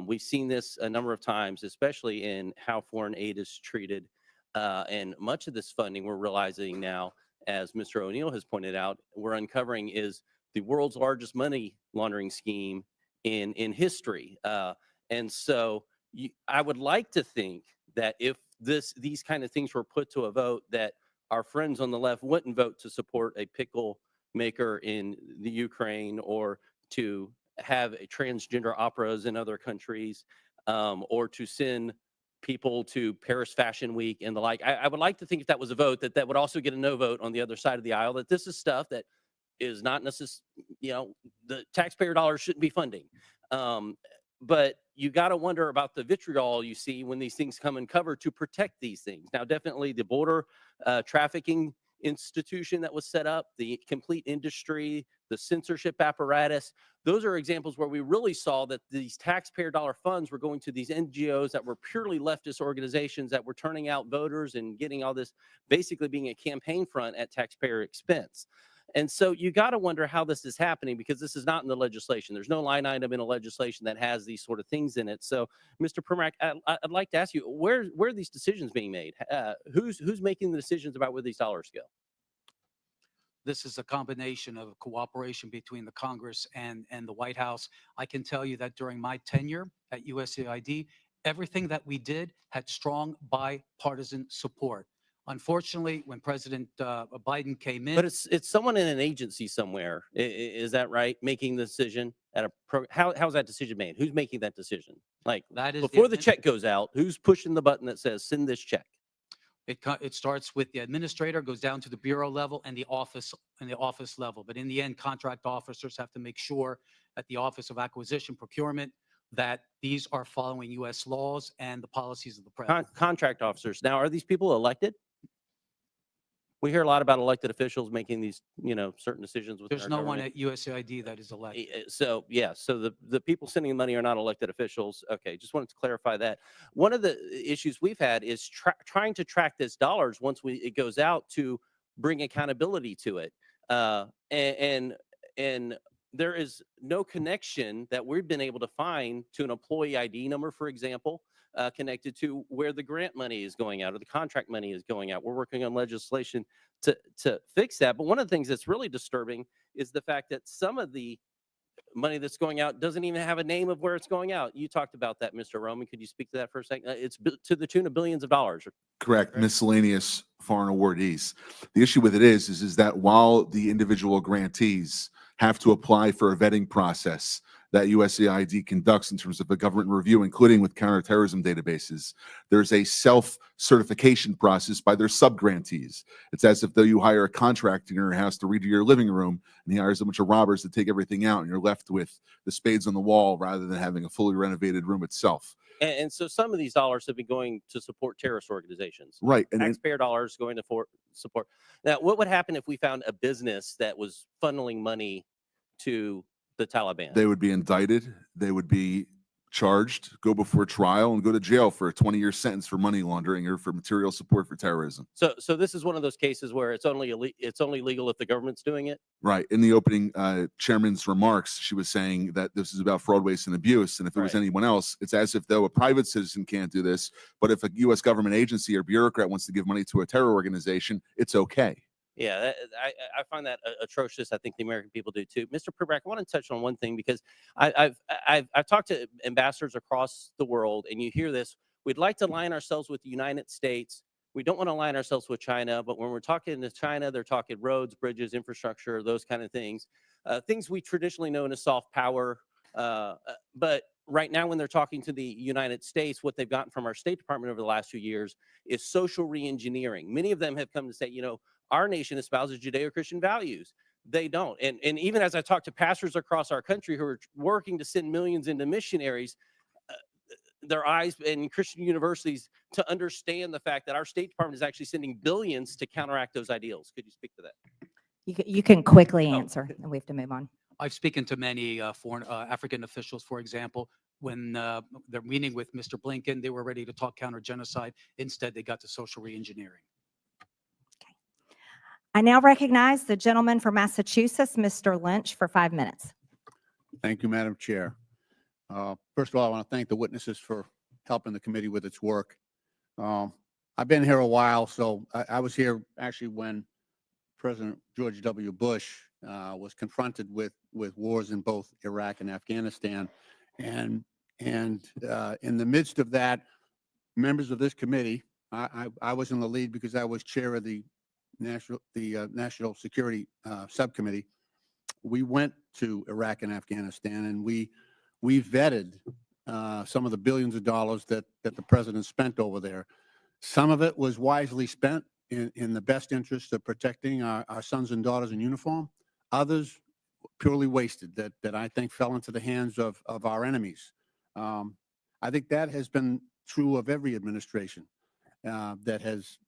We've seen this a number of times, especially in how foreign aid is treated. And much of this funding we're realizing now, as Mr. O'Neill has pointed out, we're uncovering is the world's largest money laundering scheme in history. And so I would like to think that if these kind of things were put to a vote, that our friends on the left wouldn't vote to support a pickle maker in the Ukraine, or to have transgender operas in other countries, or to send people to Paris Fashion Week and the like. I would like to think if that was a vote, that would also get a no vote on the other side of the aisle, that this is stuff that is not necessarily, the taxpayer dollars shouldn't be funding. But you got to wonder about the vitriol you see when these things come uncovered to protect these things. Now, definitely the border trafficking institution that was set up, the complete industry, the censorship apparatus. Those are examples where we really saw that these taxpayer dollar funds were going to these NGOs that were purely leftist organizations that were turning out voters and getting all this, basically being a campaign front at taxpayer expense. And so you got to wonder how this is happening, because this is not in the legislation. There's no line item in a legislation that has these sort of things in it. So, Mr. Primack, I'd like to ask you, where are these decisions being made? Who's making the decisions about where these dollars go? This is a combination of cooperation between the Congress and the White House. I can tell you that during my tenure at USAID, everything that we did had strong bipartisan support. Unfortunately, when President Biden came in, But it's someone in an agency somewhere. Is that right? Making the decision at a how's that decision made? Who's making that decision? Like, that is before the check goes out, who's pushing the button that says send this check? It starts with the administrator, goes down to the bureau level and the office level. But in the end, contract officers have to make sure at the Office of Acquisition Procurement that these are following U.S. laws and the policies of the president. Contract officers. Now, are these people elected? We hear a lot about elected officials making these, certain decisions. There's no one at USAID that is elected. So yeah, so the people sending the money are not elected officials. Okay, just wanted to clarify that. One of the issues we've had is trying to track this dollars once it goes out, to bring accountability to it. And there is no connection that we've been able to find to an employee ID number, for example, connected to where the grant money is going out or the contract money is going out. We're working on legislation to fix that. But one of the things that's really disturbing is the fact that some of the money that's going out doesn't even have a name of where it's going out. You talked about that, Mr. Roman. Could you speak to that for a second? It's to the tune of billions of dollars. Correct. Miscellaneous foreign awardees. The issue with it is that while the individual grantees have to apply for a vetting process that USAID conducts in terms of a government review, including with counterterrorism databases, there's a self-certification process by their sub-grantees. It's as if though you hire a contractor in your house to redo your living room, and he hires a bunch of robbers to take everything out, and you're left with the spades on the wall rather than having a fully renovated room itself. And so some of these dollars have been going to support terrorist organizations. Right. And taxpayer dollars going to support. Now, what would happen if we found a business that was funneling money to the Taliban? they would be indicted. They would be charged, go before trial, and go to jail for a 20-year sentence for money laundering or for material support for terrorism. So this is one of those cases where it's only legal if the government's doing it. Right. In the opening chairman's remarks, she was saying that this is about fraud, waste, and abuse. And if it was Right. anyone else, it's as if though a private citizen can't do this, but if a U.S. government agency or bureaucrat wants to give money to a terror organization, it's okay. Yeah, I find that atrocious. I think the American people do too. Mr. Perback, I want to touch on one thing, because I've talked to ambassadors across the world, and you hear this. We'd like to align ourselves with the United States. We don't want to align ourselves with China, but when we're talking to China, they're talking roads, bridges, infrastructure, those kind of things. Things we traditionally know as soft power. But right now, when they're talking to the United States, what they've gotten from our State Department over the last few years is social reengineering. Many of them have come to say, our nation espouses Judeo-Christian values. They don't. And even as I talk to pastors across our country who are working to send millions into missionaries, their eyes in Christian universities to understand the fact that our State Department is actually sending billions to counteract those ideals. Could you speak to that? You can quickly answer, and we have to move on. I've spoken to many foreign African officials, for example, when they're meeting with Mr. Blinken, they were ready to talk counter-genocide. Instead, they got to social reengineering. I now recognize the gentleman from Massachusetts, Mr. Lynch, for 5 minutes. Thank you, Madam Chair. First of all, I want to thank the witnesses for helping the committee with its work. I've been here a while, so I was here actually when President George W. Bush was confronted with wars in both Iraq and Afghanistan. And in the midst of that, members of this committee, I was in the lead because I was chair of the National Security Subcommittee. We went to Iraq and Afghanistan, and we vetted some of the billions of dollars that the president spent over there. Some of it was wisely spent in the best interest of protecting our sons and daughters in uniform. Others purely wasted that I think fell into the hands of our enemies. I think that has been true of every administration that has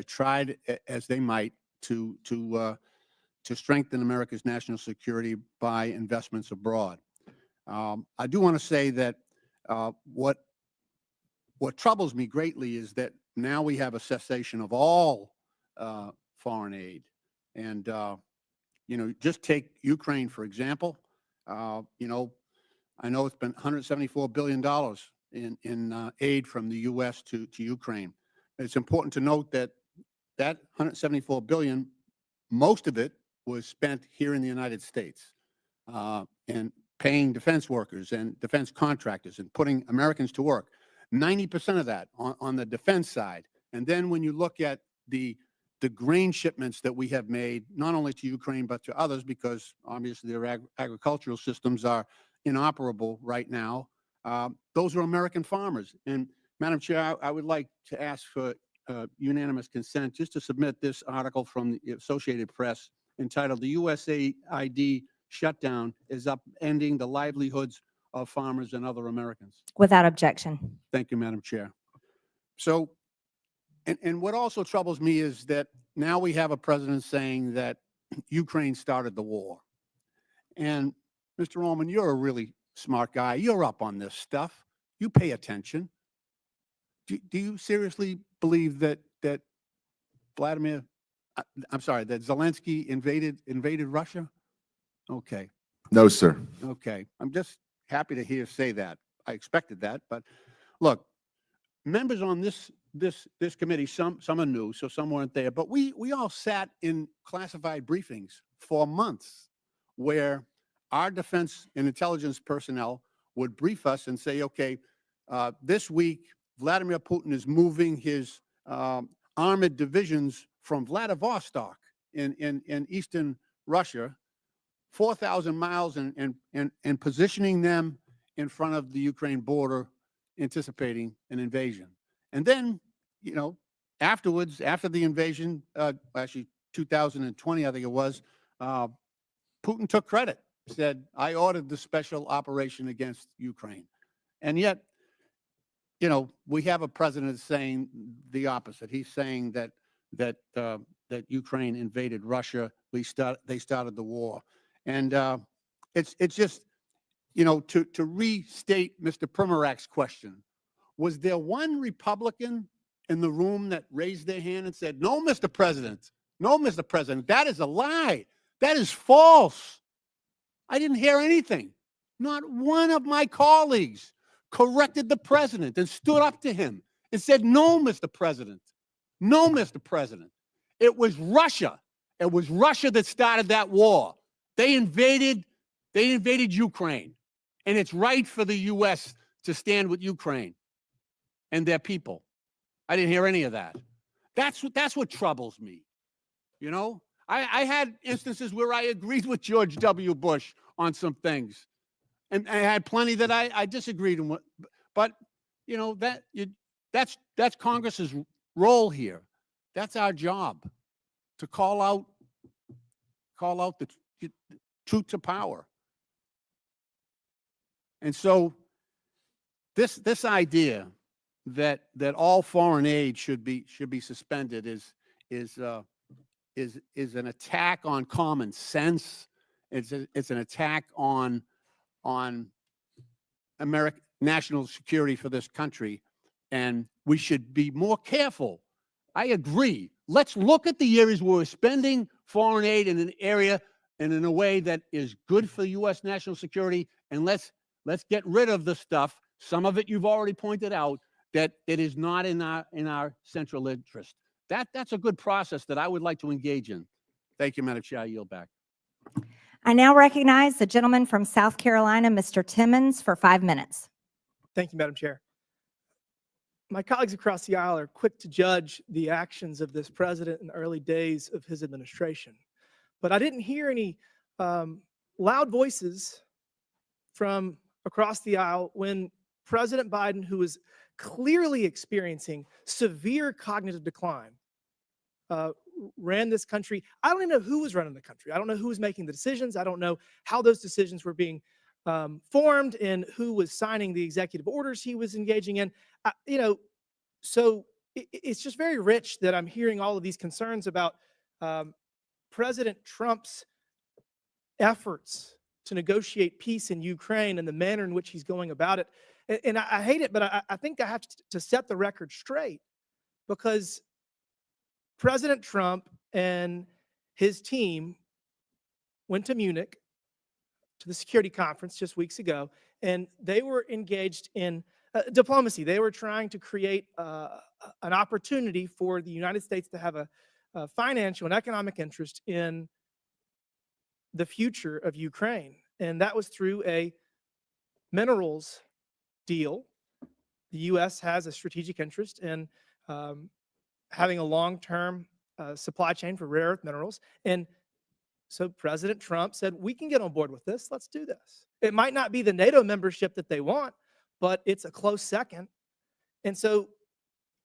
tried as they might to strengthen America's national security by investments abroad. I do want to say that what troubles me greatly is that now we have a cessation of all foreign aid. And, just take Ukraine, for example. I know it's been $174 billion in aid from the U.S. to Ukraine. It's important to note that that $174 billion, most of it was spent here in the United States, and paying defense workers and defense contractors and putting Americans to work. 90% of that on the defense side. And then when you look at the grain shipments that we have made, not only to Ukraine, but to others, because obviously their agricultural systems are inoperable right now, those are American farmers. And Madam Chair, I would like to ask for unanimous consent just to submit this article from the Associated Press entitled "The USAID Shutdown is Upending the Livelihoods of Farmers and Other Americans." Without objection. Thank you, Madam Chair. So, and what also troubles me is that now we have a president saying that Ukraine started the war. And Mr. Ullman, you're a really smart guy. You're up on this stuff. You pay attention. Do you seriously believe that Zelensky invaded Russia? Okay. No, sir. Okay. I'm just happy to hear say that. I expected that, but look, members on this committee, some are new, so some weren't there, but we all sat in classified briefings for months where our defense and intelligence personnel would brief us and say, okay, this week, Vladimir Putin is moving his armored divisions from Vladivostok in eastern Russia, 4,000 miles, and positioning them in front of the Ukraine border, anticipating an invasion. And then, afterwards, after the invasion, actually 2020, I think it was, Putin took credit, said, I ordered the special operation against Ukraine. And yet, we have a president saying the opposite. He's saying that Ukraine invaded Russia. They started the war. And it's just, to restate Mr. Primarak's question, was there one Republican in the room that raised their hand and said, no, Mr. President, that is a lie. That is false. I didn't hear anything. Not one of my colleagues corrected the president and stood up to him and said, no, Mr. President. No, Mr. President. It was Russia. It was Russia that started that war. They invaded Ukraine. And it's right for the U.S. to stand with Ukraine and their people. I didn't hear any of that. That's what troubles me. I had instances where I agreed with George W. Bush on some things. And I had plenty that I disagreed with. But, that's Congress's role here. That's our job, to call out the truth to power. And so this idea that all foreign aid should be suspended is an attack on common sense. It's an attack on American national security for this country, and we should be more careful. I agree. Let's look at the areas where we're spending foreign aid in an area and in a way that is good for U.S. national security, and let's get rid of the stuff. Some of it you've already pointed out that it is not in our central interest. That's a good process that I would like to engage in. Thank you, Madam Chair. I yield back. I now recognize the gentleman from South Carolina, Mr. Timmons, for 5 minutes. Thank you, Madam Chair. My colleagues across the aisle are quick to judge the actions of this president in the early days of his administration. But I didn't hear any loud voices from across the aisle when President Biden, who was clearly experiencing severe cognitive decline, ran this country. I don't even know who was running the country. I don't know who was making the decisions. I don't know how those decisions were being formed and who was signing the executive orders he was engaging in. So it's just very rich that I'm hearing all of these concerns about President Trump's efforts to negotiate peace in Ukraine and the manner in which he's going about it. And I hate it, but I think I have to set the record straight, because President Trump and his team went to Munich to the security conference just weeks ago, and they were engaged in diplomacy. They were trying to create an opportunity for the United States to have a financial and economic interest in the future of Ukraine. And that was through a minerals deal. The U.S. has a strategic interest in having a long-term supply chain for rare earth minerals. And so President Trump said, we can get on board with this. Let's do this. It might not be the NATO membership that they want, but it's a close second. And so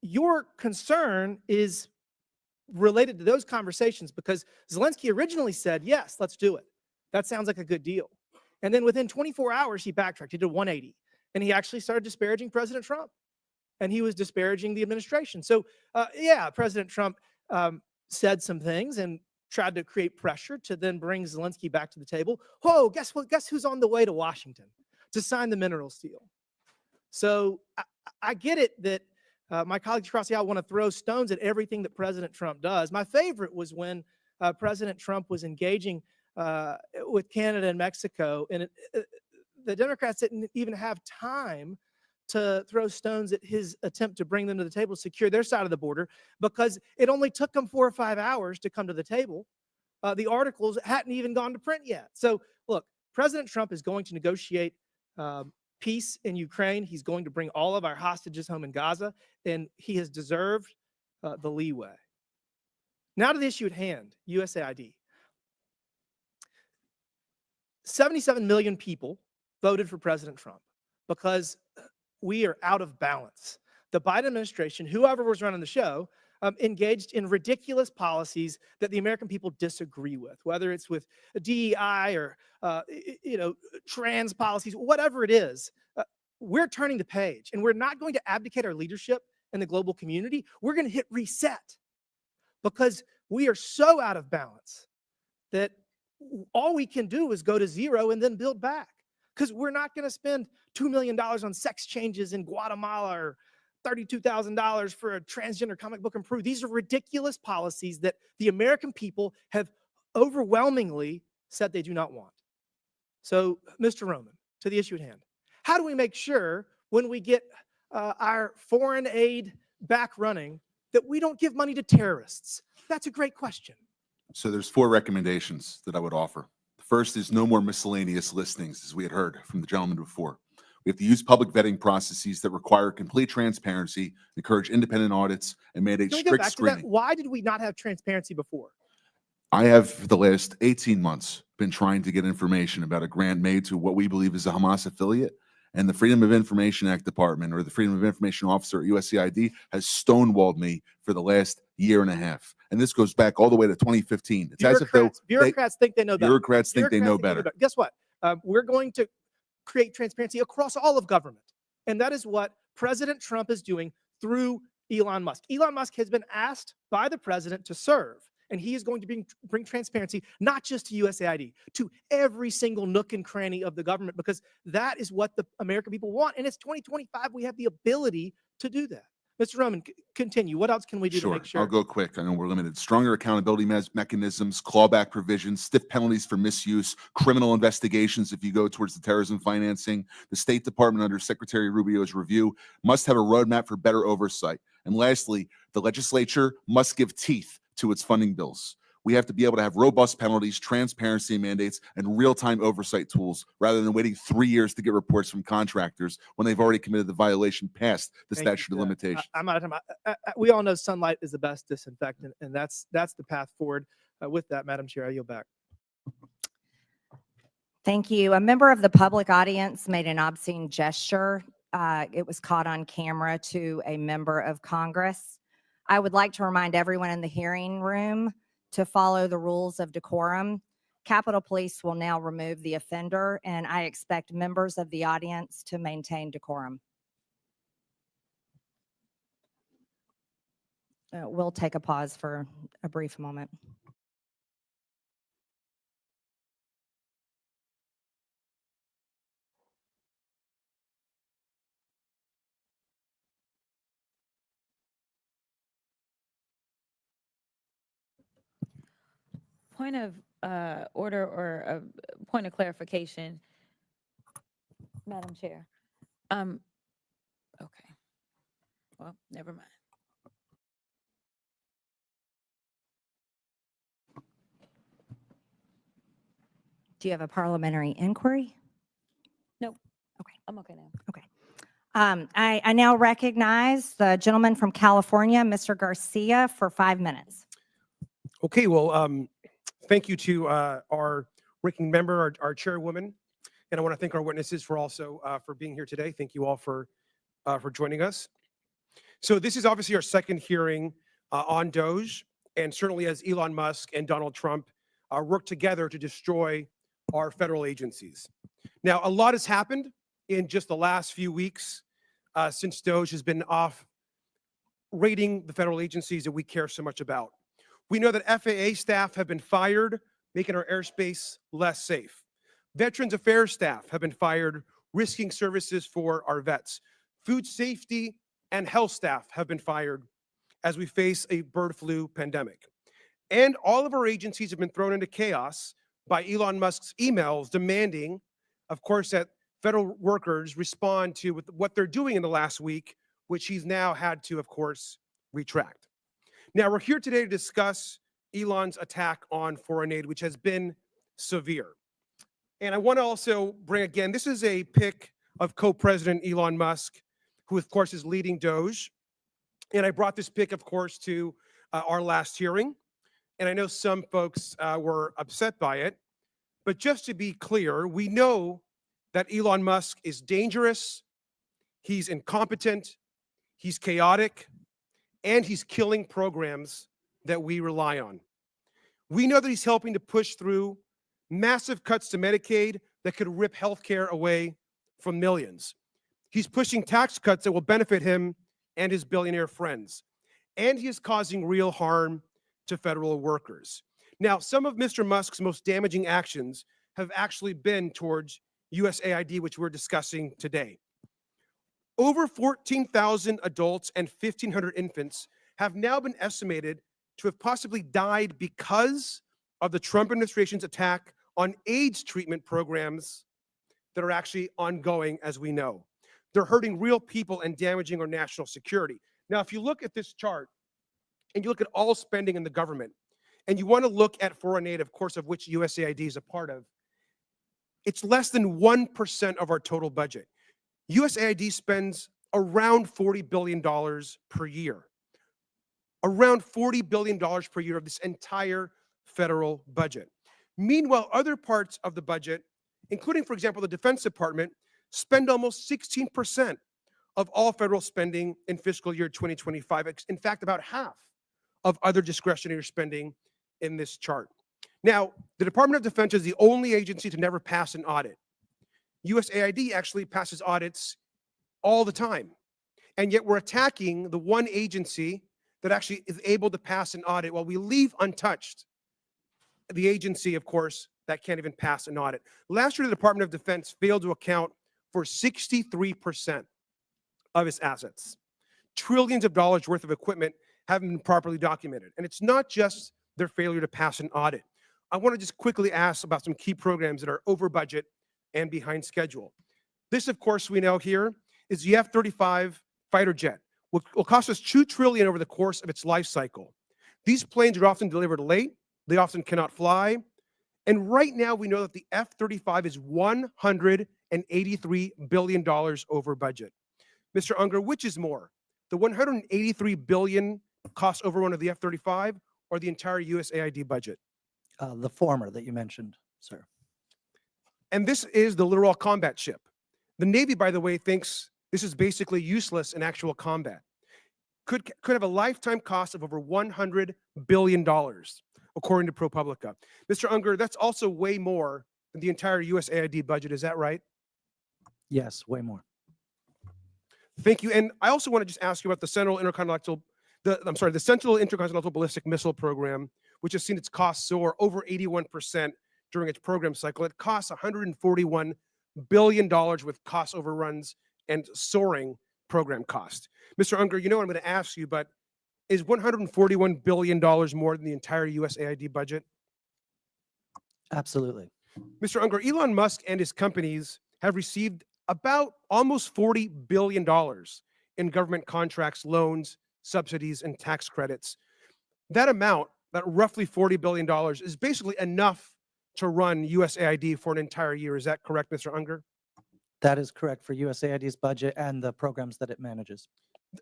your concern is related to those conversations, because Zelensky originally said, yes, let's do it. That sounds like a good deal. And then within 24 hours, he backtracked. He did 180. And he actually started disparaging President Trump. And he was disparaging the administration. So, yeah, President Trump said some things and tried to create pressure to then bring Zelensky back to the table. Whoa, guess what? Guess who's on the way to Washington to sign the minerals deal? So I get it that my colleagues across the aisle want to throw stones at everything that President Trump does. My favorite was when President Trump was engaging with Canada and Mexico, and the Democrats didn't even have time to throw stones at his attempt to bring them to the table to secure their side of the border, because it only took them 4 or 5 hours to come to the table. The articles hadn't even gone to print yet. So look, President Trump is going to negotiate peace in Ukraine. He's going to bring all of our hostages home in Gaza, and he has deserved the leeway. Now to the issue at hand, USAID. 77 million people voted for President Trump because we are out of balance. The Biden administration, whoever was running the show, engaged in ridiculous policies that the American people disagree with, whether it's with DEI or trans policies, whatever it is. We're turning the page, and we're not going to abdicate our leadership in the global community. We're going to hit reset, because we are so out of balance that all we can do is go to zero and then build back. Because we're not going to spend $2 million on sex changes in Guatemala, or $32,000 for a transgender comic book in Peru. These are ridiculous policies that the American people have overwhelmingly said they do not want. So, Mr. Roman, to the issue at hand, how do we make sure when we get our foreign aid back running that we don't give money to terrorists? That's a great question. So there's 4 recommendations that I would offer. The first is no more miscellaneous listings, as we had heard from the gentleman before. We have to use public vetting processes that require complete transparency, encourage independent audits, and mandate Can we go strict back to that? screening. Why did we not have transparency before? I have, for the last 18 months, been trying to get information about a grant made to what we believe is a Hamas affiliate, and the Freedom of Information Act Department, or the Freedom of Information Officer at USAID, has stonewalled me for the last year and a half. And this goes back all the way to 2015. It's as if though Bureaucrats think they know better. bureaucrats think they know better. Guess what? We're going to create transparency across all of government. And that is what President Trump is doing through Elon Musk. Elon Musk has been asked by the president to serve, and he is going to bring transparency, not just to USAID, to every single nook and cranny of the government, because that is what the American people want. And it's 2025. We have the ability to do that. Mr. Roman, continue. What else can we do to make sure? I'll go quick. I know we're limited. Stronger accountability mechanisms, clawback provisions, stiff penalties for misuse, criminal investigations if you go towards the terrorism financing. The State Department, under Secretary Rubio's review, must have a roadmap for better oversight. And lastly, the legislature must give teeth to its funding bills. We have to be able to have robust penalties, transparency mandates, and real-time oversight tools, rather than waiting 3 years to get reports from contractors when they've already committed the violation past the Thank you statute for of that. limitations. I'm out of time. We all know sunlight is the best disinfectant, and that's the path forward. With that, Madam Chair, I yield back. Thank you. A member of the public audience made an obscene gesture. It was caught on camera to a member of Congress. I would like to remind everyone in the hearing room to follow the rules of decorum. Capitol Police will now remove the offender, and I expect members of the audience to maintain decorum. We'll take a pause for a brief moment. point of order or a point of clarification, Madam Chair. Okay. Well, never mind. Do you have a parliamentary inquiry? Nope. Okay. I'm okay now. I now recognize the gentleman from California, Mr. Garcia, for 5 minutes. Okay, well, thank you to our ranking member, our chairwoman, and I want to thank our witnesses for also for being here today. Thank you all for joining us. So this is obviously our second hearing on Doge, and certainly as Elon Musk and Donald Trump work together to destroy our federal agencies. Now, a lot has happened in just the last few weeks since Doge has been off rating the federal agencies that we care so much about. We know that FAA staff have been fired, making our airspace less safe. Veterans Affairs staff have been fired, risking services for our vets. Food safety and health staff have been fired as we face a bird flu pandemic. And all of our agencies have been thrown into chaos by Elon Musk's emails demanding, of course, that federal workers respond to what they're doing in the last week, which he's now had to, of course, retract. Now, we're here today to discuss Elon's attack on foreign aid, which has been severe. And I want to also bring again, this is a pic of co-president Elon Musk, who, of course, is leading Doge. And I brought this pic, of course, to our last hearing. And I know some folks were upset by it. But just to be clear, we know that Elon Musk is dangerous, he's incompetent, he's chaotic, and he's killing programs that we rely on. We know that he's helping to push through massive cuts to Medicaid that could rip healthcare away from millions. He's pushing tax cuts that will benefit him and his billionaire friends. And he is causing real harm to federal workers. Now, some of Mr. Musk's most damaging actions have actually been towards USAID, which we're discussing today. Over 14,000 adults and 1,500 infants have now been estimated to have possibly died because of the Trump administration's attack on AIDS treatment programs that are actually ongoing, as we know. They're hurting real people and damaging our national security. Now, if you look at this chart and you look at all spending in the government, and you want to look at foreign aid, of course, of which USAID is a part of, it's less than 1% of our total budget. USAID spends around $40 billion per year. Around $40 billion per year of this entire federal budget. Meanwhile, other parts of the budget, including, for example, the Defense Department, spend almost 16% of all federal spending in fiscal year 2025. In fact, about half of other discretionary spending in this chart. Now, the Department of Defense is the only agency to never pass an audit. USAID actually passes audits all the time. And yet we're attacking the one agency that actually is able to pass an audit while we leave untouched the agency, of course, that can't even pass an audit. Last year, the Department of Defense failed to account for 63% of its assets. Trillions of dollars worth of equipment haven't been properly documented. And it's not just their failure to pass an audit. I want to just quickly ask about some key programs that are over budget and behind schedule. This, of course, we know here is the F-35 fighter jet, which will cost us $2 trillion over the course of its life cycle. These planes are often delivered late. They often cannot fly. And right now, we know that the F-35 is $183 billion over budget. Mr. Unger, which is more, the $183 billion cost overrun of the F-35 or the entire USAID budget? The former that you mentioned, sir. And this is the Littoral Combat Ship. The Navy, by the way, thinks this is basically useless in actual combat. Could have a lifetime cost of over $100 billion, according to ProPublica. Mr. Unger, that's also way more than the entire USAID budget. Is that right? Yes, way more. Thank you. And I also want to just ask you about the Central Intercontinental Ballistic Missile Program, which has seen its costs soar over 81% during its program cycle. It costs $141 billion with cost overruns and soaring program cost. Mr. Unger, you know what I'm going to ask you, but is $141 billion more than the entire USAID budget? Absolutely. Mr. Unger, Elon Musk and his companies have received about almost $40 billion in government contracts, loans, subsidies, and tax credits. That amount, that roughly $40 billion, is basically enough to run USAID for an entire year. Is that correct, Mr. Unger? That is correct for USAID's budget and the programs that it manages.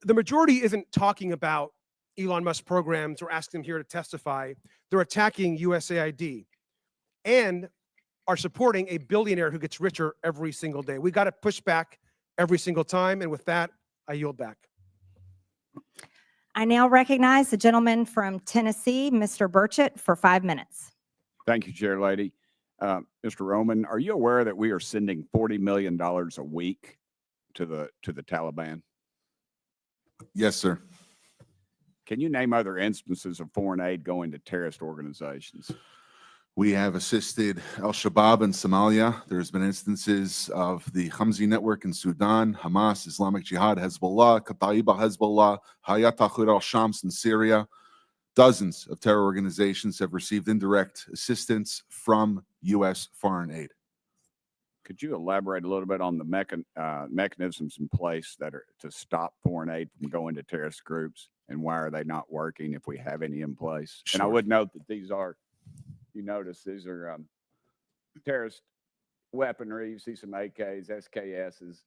The majority isn't talking about Elon Musk programs or asking them here to testify. They're attacking USAID and are supporting a billionaire who gets richer every single day. We got to push back every single time. And with that, I yield back. I now recognize the gentleman from Tennessee, Mr. Burchett, for 5 minutes. Thank you, Chair Lady. Mr. Roman, are you aware that we are sending $40 million a week to the Taliban? Yes, sir. Can you name other instances of foreign aid going to terrorist organizations? We have assisted al-Shabaab in Somalia. There's been instances of the Hamzi network in Sudan, Hamas, Islamic Jihad, Hezbollah, Kata'iba Hezbollah, Hayat Tahrir al-Shams in Syria. Dozens of terror organizations have received indirect assistance from U.S. foreign aid. Could you elaborate a little bit on the mechanisms in place that are to stop foreign aid from going to terrorist groups, and why are they not working if we have any in place? And I Sure. would note that these are, you notice these are terrorist weaponry. You see some AKs, SKSs,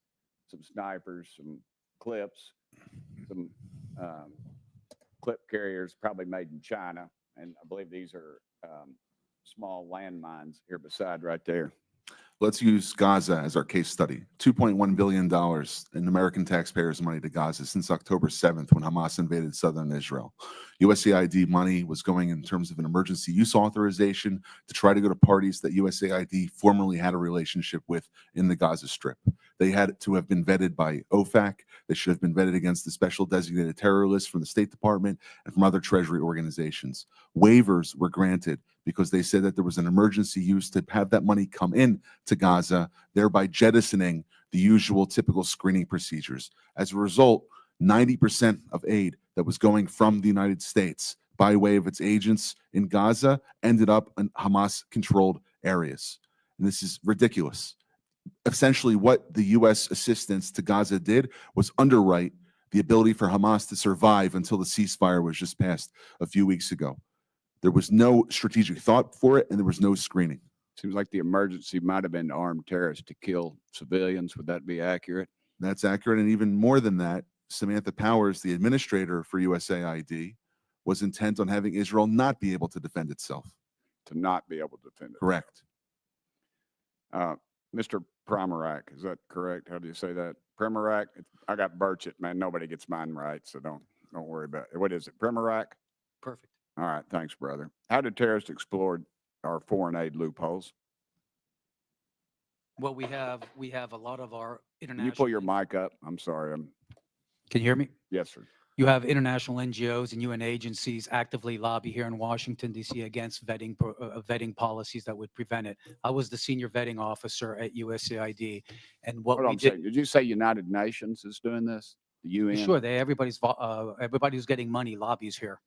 some snipers, some clips, some clip carriers, probably made in China. And I believe these are small landmines here beside right there. Let's use Gaza as our case study. $2.1 billion in American taxpayers' money to Gaza since October 7th when Hamas invaded southern Israel. USAID money was going in terms of an emergency use authorization to try to go to parties that USAID formerly had a relationship with in the Gaza Strip. They had to have been vetted by OFAC. They should have been vetted against the special designated terror list from the State Department and from other Treasury organizations. Waivers were granted because they said that there was an emergency use to have that money come in to Gaza, thereby jettisoning the usual typical screening procedures. As a result, 90% of aid that was going from the United States by way of its agents in Gaza ended up in Hamas-controlled areas. And this is ridiculous. Essentially, what the U.S. assistance to Gaza did was underwrite the ability for Hamas to survive until the ceasefire was just passed a few weeks ago. There was no strategic thought for it, and there was no screening. Seems like the emergency might have been armed terrorists to kill civilians. Would that be accurate? That's accurate. And even more than that, Samantha Powers, the administrator for USAID, was intent on having Israel not be able to defend itself. To not be able to defend it. Correct. Mr. Primorak, is that correct? How do you say that? Primorak? I got Burchett, man. Nobody gets mine right, so don't worry about it. What is it? Primorak? Perfect. All right, thanks, brother. How did terrorists exploit our foreign aid loopholes? Well, we have a lot of our Can international. you pull your mic up? I'm sorry. Can you hear me? Yes, sir. You have international NGOs and UN agencies actively lobby here in Washington, D.C. against vetting policies that would prevent it. I was the senior vetting officer at USAID, and what Hold we on a did. second. Did you say United Nations is doing this? The UN? Sure, everybody who's getting money lobbies here.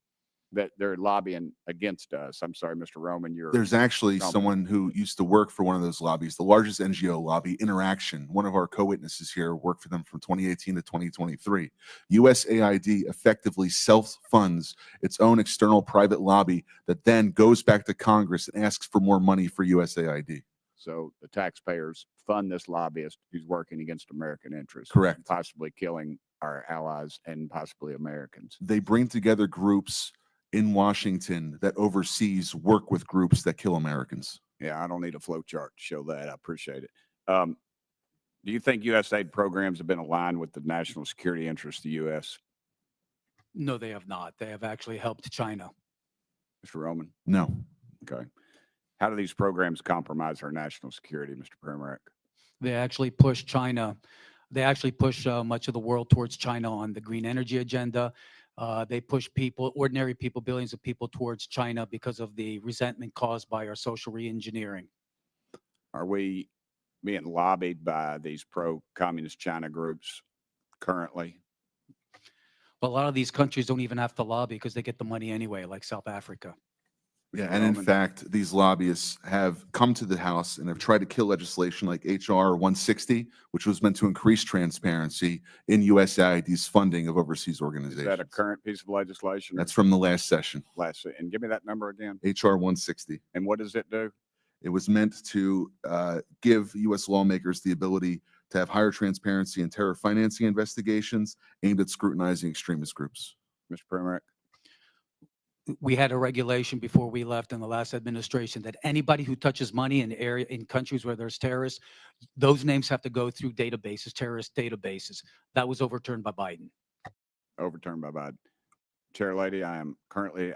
That they're lobbying against us. I'm sorry, Mr. Roman. There's actually Trump. someone who used to work for one of those lobbies, the largest NGO lobby, Interaction. One of our co-witnesses here worked for them from 2018 to 2023. USAID effectively self-funds its own external private lobby that then goes back to Congress and asks for more money for USAID. So the taxpayers fund this lobbyist who's working against American interests. Correct. Possibly killing our allies and possibly Americans. They bring together groups in Washington that overseas work with groups that kill Americans. Yeah, I don't need a flow chart to show that. I appreciate it. Do you think USAID programs have been aligned with the national security interests of the U.S.? No, they have not. They have actually helped China. Mr. Roman? No. Okay. How do these programs compromise our national security, Mr. Primorak? They actually push China. They actually push much of the world towards China on the green energy agenda. They push people, ordinary people, billions of people towards China because of the resentment caused by our social re-engineering. Are we being lobbied by these pro-communist China groups currently? But a lot of these countries don't even have to lobby because they get the money anyway, like South Africa. Yeah, Mr. and in Bowman. fact, these lobbyists have come to the House and have tried to kill legislation like HR 160, which was meant to increase transparency in USAID's funding of overseas Is that a organizations. current piece of legislation? That's from the last session, And give me that number again. HR 160. And what does it do? It was meant to give U.S. lawmakers the ability to have higher transparency in terror financing investigations aimed at scrutinizing extremist groups. Mr. Premack? We had a regulation before we left in the last administration that anybody who touches money in countries where there's terrorists, those names have to go through databases, terrorist databases. That was overturned by Biden. Overturned by Biden. Chair Lady, I am currently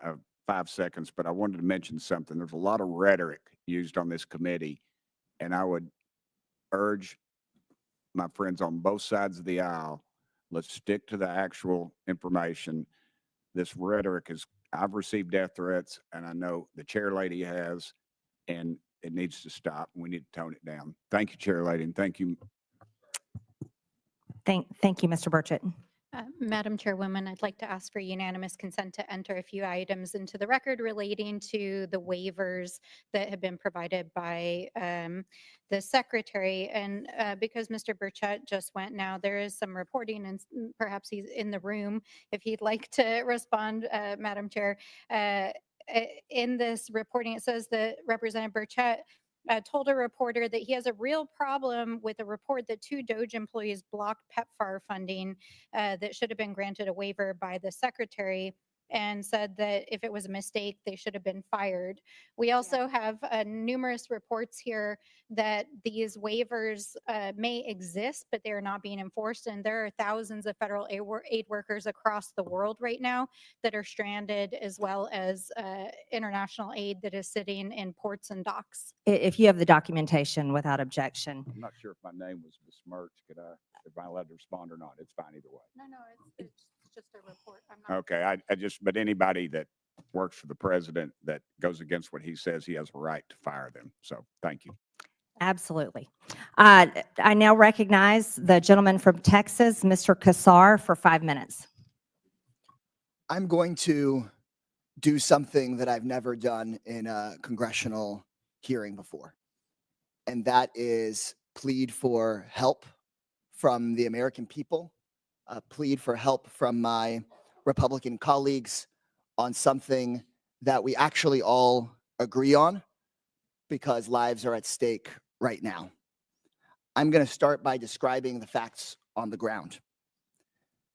5 seconds, but I wanted to mention something. There's a lot of rhetoric used on this committee, and I would urge my friends on both sides of the aisle, let's stick to the actual information. This rhetoric is, I've received death threats, and I know the Chair Lady has, and it needs to stop. We need to tone it down. Thank you, Chair Lady, and thank you. Thank you, Mr. Burchett. Madam Chairwoman, I'd like to ask for unanimous consent to enter a few items into the record relating to the waivers that have been provided by the secretary. And because Mr. Burchett just went now, there is some reporting, and perhaps he's in the room if he'd like to respond, Madam Chair. In this reporting, it says that Representative Burchett told a reporter that he has a real problem with a report that 2 DOGE employees blocked PEPFAR funding that should have been granted a waiver by the secretary, and said that if it was a mistake, they should have been fired. We also have numerous reports here that these waivers may exist, but they are not being enforced. And there are thousands of federal aid workers across the world right now that are stranded, as well as international aid that is sitting in ports and docks. If you have the documentation without objection. I'm not sure if my name was besmirched. If I'm allowed to respond or not? It's fine either way. No, it's just a report. I'm not. Okay, but anybody that works for the president that goes against what he says, he has a right to fire them. So thank you. Absolutely. I now recognize the gentleman from Texas, Mr. Kassar, for 5 minutes. I'm going to do something that I've never done in a congressional hearing before, and that is plead for help from the American people, plead for help from my Republican colleagues on something that we actually all agree on, because lives are at stake right now. I'm going to start by describing the facts on the ground.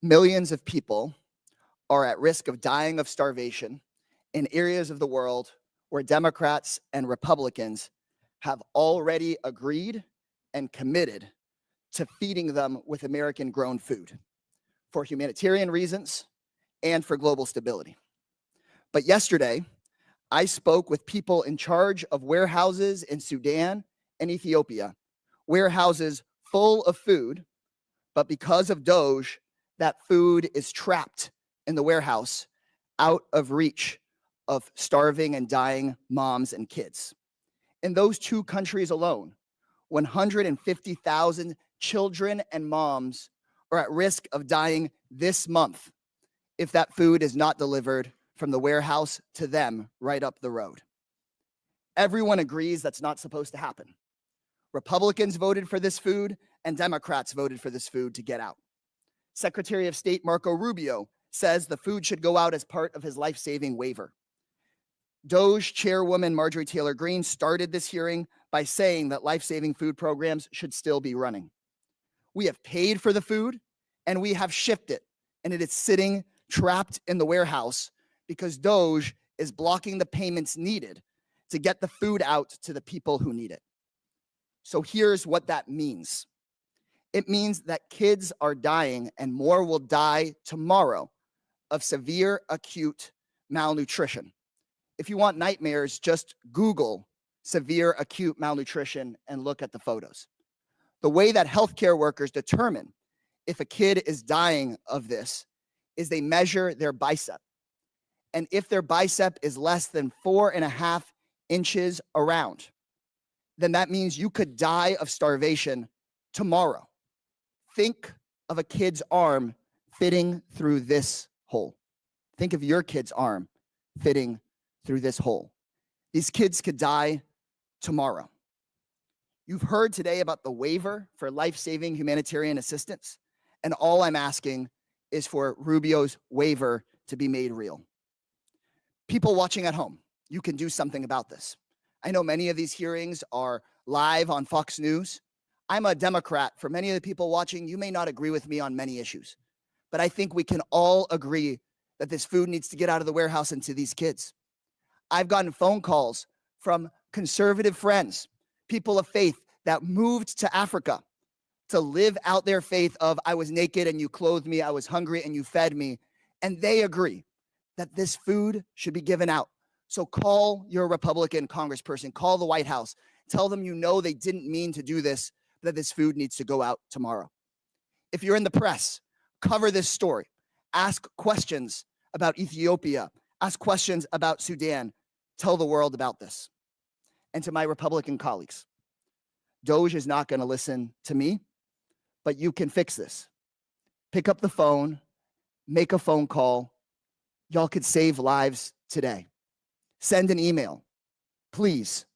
Millions of people are at risk of dying of starvation in areas of the world where Democrats and Republicans have already agreed and committed to feeding them with American-grown food for humanitarian reasons and for global stability. But yesterday, I spoke with people in charge of warehouses in Sudan and Ethiopia, warehouses full of food, but because of DOGE, that food is trapped in the warehouse, out of reach of starving and dying moms and kids. In those 2 countries alone, 150,000 children and moms are at risk of dying this month if that food is not delivered from the warehouse to them right up the road. Everyone agrees that's not supposed to happen. Republicans voted for this food, and Democrats voted for this food to get out. Secretary of State Marco Rubio says the food should go out as part of his life-saving waiver. DOGE Chairwoman Marjorie Taylor Greene started this hearing by saying that life-saving food programs should still be running. We have paid for the food, and we have shipped it, and it is sitting trapped in the warehouse because DOGE is blocking the payments needed to get the food out to the people who need it. So here's what that means. It means that kids are dying, and more will die tomorrow of severe acute malnutrition. If you want nightmares, just Google severe acute malnutrition and look at the photos. The way that healthcare workers determine if a kid is dying of this is they measure their bicep. And if their bicep is less than 4.5 inches around, then that means you could die of starvation tomorrow. Think of a kid's arm fitting through this hole. Think of your kid's arm fitting through this hole. These kids could die tomorrow. You've heard today about the waiver for life-saving humanitarian assistance, and all I'm asking is for Rubio's waiver to be made real. People watching at home, you can do something about this. I know many of these hearings are live on Fox News. I'm a Democrat. For many of the people watching, you may not agree with me on many issues, but I think we can all agree that this food needs to get out of the warehouse and to these kids. I've gotten phone calls from conservative friends, people of faith that moved to Africa to live out their faith of I was naked and you clothed me, I was hungry and you fed me, and they agree that this food should be given out. So call your Republican congressperson, call the White House, tell them you know they didn't mean to do this, that this food needs to go out tomorrow. If you're in the press, cover this story. Ask questions about Ethiopia. Ask questions about Sudan. Tell the world about this. And to my Republican colleagues, DOJ is not going to listen to me, but you can fix this. Pick up the phone, make a phone call. Y'all could save lives today. Send an email. Please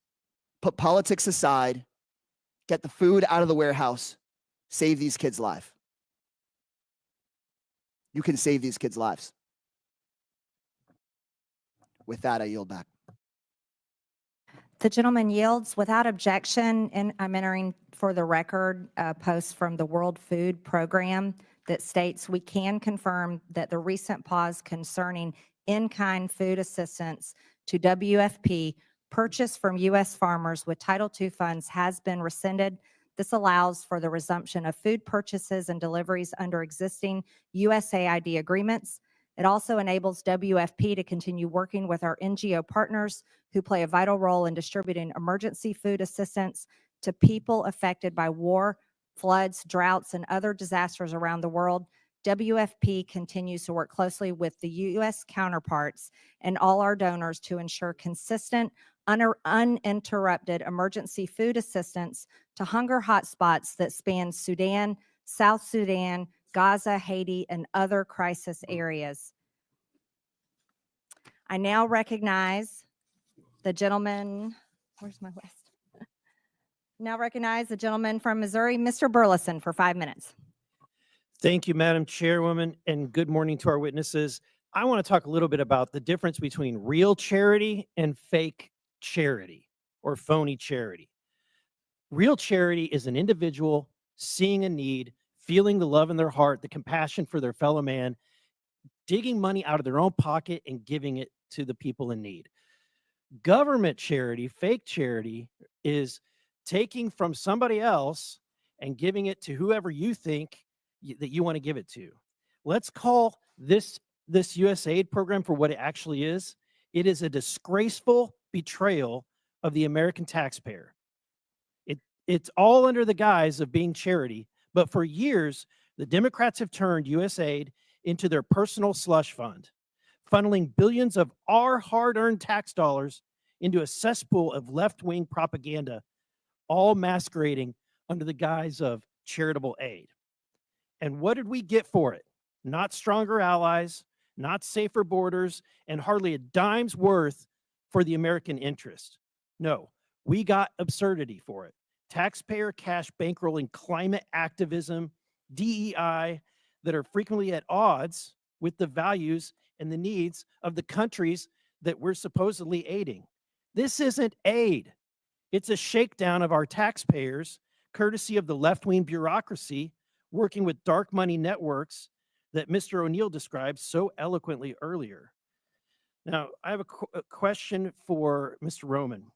put politics aside, get the food out of the warehouse, save these kids' lives. You can save these kids' lives. With that, I yield back. The gentleman yields without objection, and I'm entering for the record a post from the World Food Program that states we can confirm that the recent pause concerning in-kind food assistance to WFP purchased from U.S. farmers with Title II funds has been rescinded. This allows for the resumption of food purchases and deliveries under existing USAID agreements. It also enables WFP to continue working with our NGO partners who play a vital role in distributing emergency food assistance to people affected by war, floods, droughts, and other disasters around the world. WFP continues to work closely with the U.S. counterparts and all our donors to ensure consistent, uninterrupted emergency food assistance to hunger hotspots that span Sudan, South Sudan, Gaza, Haiti, and other crisis areas. I now recognize the gentleman, where's my list? Now recognize the gentleman from Missouri, Mr. Burleson, for 5 minutes. Thank you, Madam Chairwoman, and good morning to our witnesses. I want to talk a little bit about the difference between real charity and fake charity or phony charity. Real charity is an individual seeing a need, feeling the love in their heart, the compassion for their fellow man, digging money out of their own pocket and giving it to the people in need. Government charity, fake charity, is taking from somebody else and giving it to whoever you think that you want to give it to. Let's call this USAID program for what it actually is. It is a disgraceful betrayal of the American taxpayer. It's all under the guise of being charity, but for years, the Democrats have turned USAID into their personal slush fund, funneling billions of our hard-earned tax dollars into a cesspool of left-wing propaganda, all masquerading under the guise of charitable aid. And what did we get for it? Not stronger allies, not safer borders, and hardly a dime's worth for the American interest. No, we got absurdity for it. Taxpayer cash bankrolling climate activism, DEI, that are frequently at odds with the values and the needs of the countries that we're supposedly aiding. This isn't aid. It's a shakedown of our taxpayers, courtesy of the left-wing bureaucracy working with dark money networks that Mr. O'Neill described so eloquently earlier. Now, I have a question for Mr. Roman.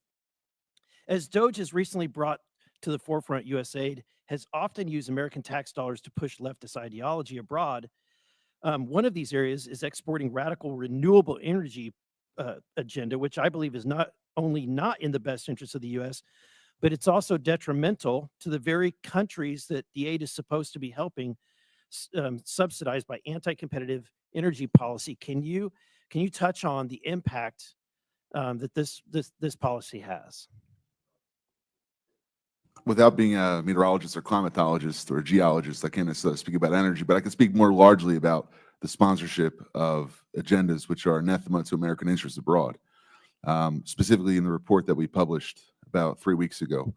As DOJ has recently brought to the forefront, USAID has often used American tax dollars to push leftist ideology abroad. One of these areas is exporting radical renewable energy agenda, which I believe is not only not in the best interest of the U.S., but it's also detrimental to the very countries that the aid is supposed to be helping, subsidized by anti-competitive energy policy. Can you touch on the impact that this policy has? Without being a meteorologist or climatologist or geologist, I can't necessarily speak about energy, but I can speak more largely about the sponsorship of agendas which are anathema to American interests abroad. Specifically in the report that we published about 3 weeks ago,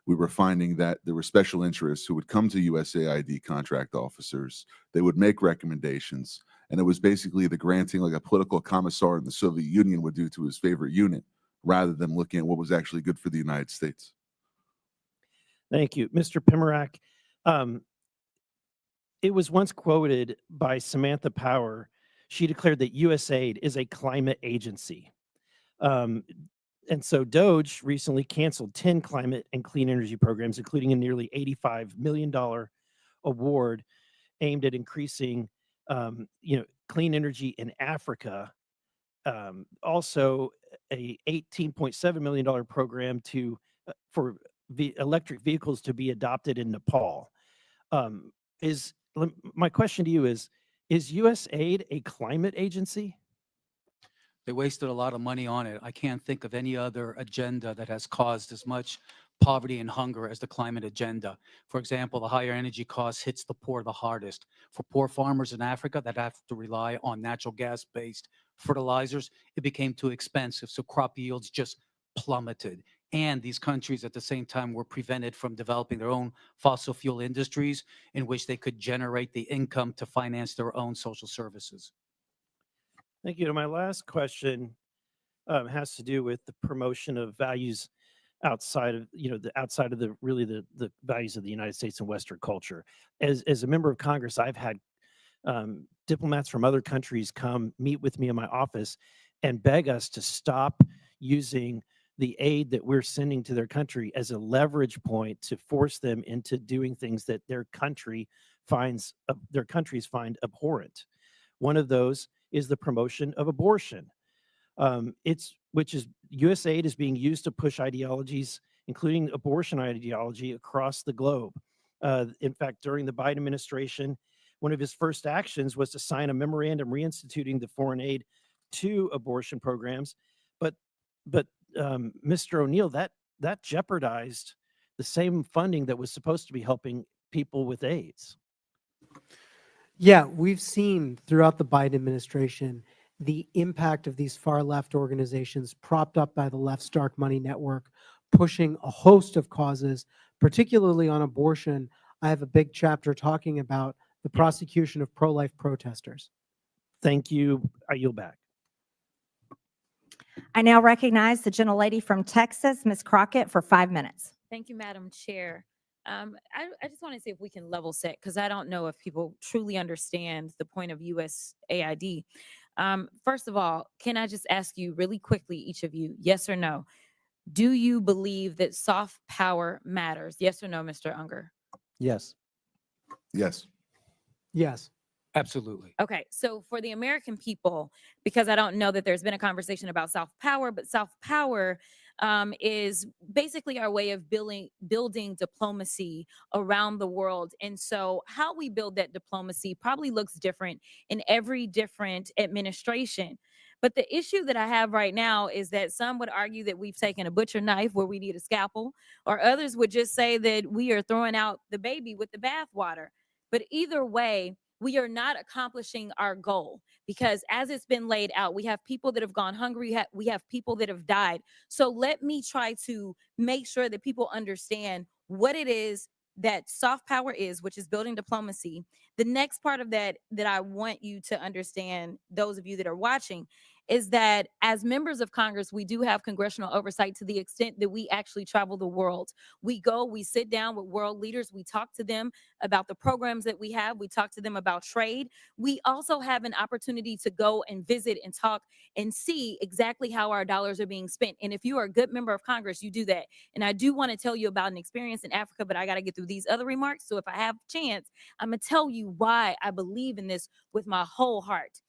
we were finding that there were special interests who would come to USAID contract officers. They would make recommendations, and it was basically the granting like a political commissar in the Soviet Union would do to his favorite unit, rather than looking at what was actually good for the United States. Thank you. Mr. Pimarak, it was once quoted by Samantha Power. She declared that USAID is a climate agency. And so DOGE recently canceled 10 climate and clean energy programs, including a nearly $85 million award aimed at increasing, clean energy in Africa. Also, a $18.7 million program for electric vehicles to be adopted in Nepal. My question to you is USAID a climate agency? They wasted a lot of money on it. I can't think of any other agenda that has caused as much poverty and hunger as the climate agenda. For example, the higher energy costs hits the poor the hardest. For poor farmers in Africa that have to rely on natural gas-based fertilizers, it became too expensive, so crop yields just plummeted. And these countries at the same time were prevented from developing their own fossil fuel industries in which they could generate the income to finance their own social services. Thank you. My last question has to do with the promotion of values outside of the values of the United States and Western culture. As a member of Congress, I've had diplomats from other countries come meet with me in my office and beg us to stop using the aid that we're sending to their country as a leverage point to force them into doing things that their countries find abhorrent. One of those is the promotion of abortion. USAID is being used to push ideologies, including abortion ideology, across the globe. In fact, during the Biden administration, one of his first actions was to sign a memorandum reinstituting the foreign aid to abortion programs. But Mr. O'Neill, that jeopardized the same funding that was supposed to be helping people with AIDS. Yeah, we've seen throughout the Biden administration the impact of these far left organizations propped up by the left's dark money network, pushing a host of causes, particularly on abortion. I have a big chapter talking about the prosecution of pro-life protesters. Thank you. I yield back. I now recognize the gentlelady from Texas, Ms. Crockett, for 5 minutes. Thank you, Madam Chair. I just want to see if we can level set, because I don't know if people truly understand the point of USAID. First of all, can I just ask you really quickly, each of you, yes or no? Do you believe that soft power matters? Yes or no, Mr. Unger? Yes. Yes. Yes. Absolutely. Okay, so for the American people, because I don't know that there's been a conversation about soft power, but soft power is basically our way of building diplomacy around the world. And so how we build that diplomacy probably looks different in every different administration. But the issue that I have right now is that some would argue that we've taken a butcher knife where we need a scalpel, or others would just say that we are throwing out the baby with the bathwater. But either way, we are not accomplishing our goal, because as it's been laid out, we have people that have gone hungry, we have people that have died. So let me try to make sure that people understand what it is that soft power is, which is building diplomacy. The next part of that I want you to understand, those of you that are watching, is that as members of Congress, we do have congressional oversight to the extent that we actually travel the world. We go, we sit down with world leaders, we talk to them about the programs that we have, we talk to them about trade. We also have an opportunity to go and visit and talk and see exactly how our dollars are being spent. And if you are a good member of Congress, you do that. And I do want to tell you about an experience in Africa, but I got to get through these other remarks. So if I have a chance, I'm going to tell you why I believe in this with my whole heart.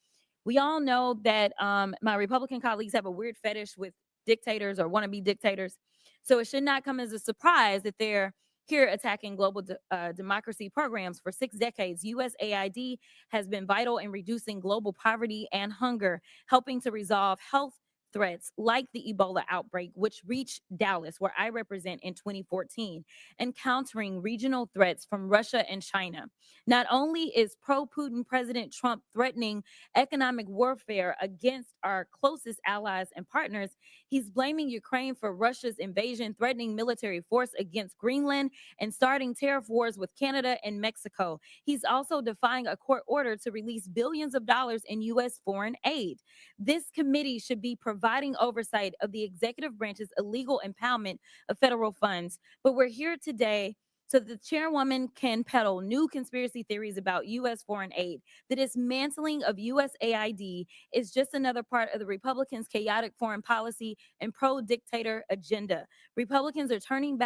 We all know that my Republican colleagues have a weird fetish with dictators or wannabe dictators. So it should not come as a surprise that they're here attacking global democracy programs. For 6 decades, USAID has been vital in reducing global poverty and hunger, helping to resolve health threats like the Ebola outbreak, which reached Dallas, where I represent, in 2014, and countering regional threats from Russia and China. Not only is pro-Putin President Trump threatening economic warfare against our closest allies and partners, He's blaming Ukraine for Russia's invasion, threatening military force against Greenland, and starting tariff wars with Canada and Mexico. He's also defying a court order to release billions of dollars in U.S. foreign aid. This committee should be providing oversight of the executive branch's illegal impoundment of federal funds. But we're here today so that the chairwoman can peddle new conspiracy theories about U.S. foreign aid. The dismantling of USAID is just another part of the Republicans' chaotic foreign policy and pro-dictator agenda. Republicans are turning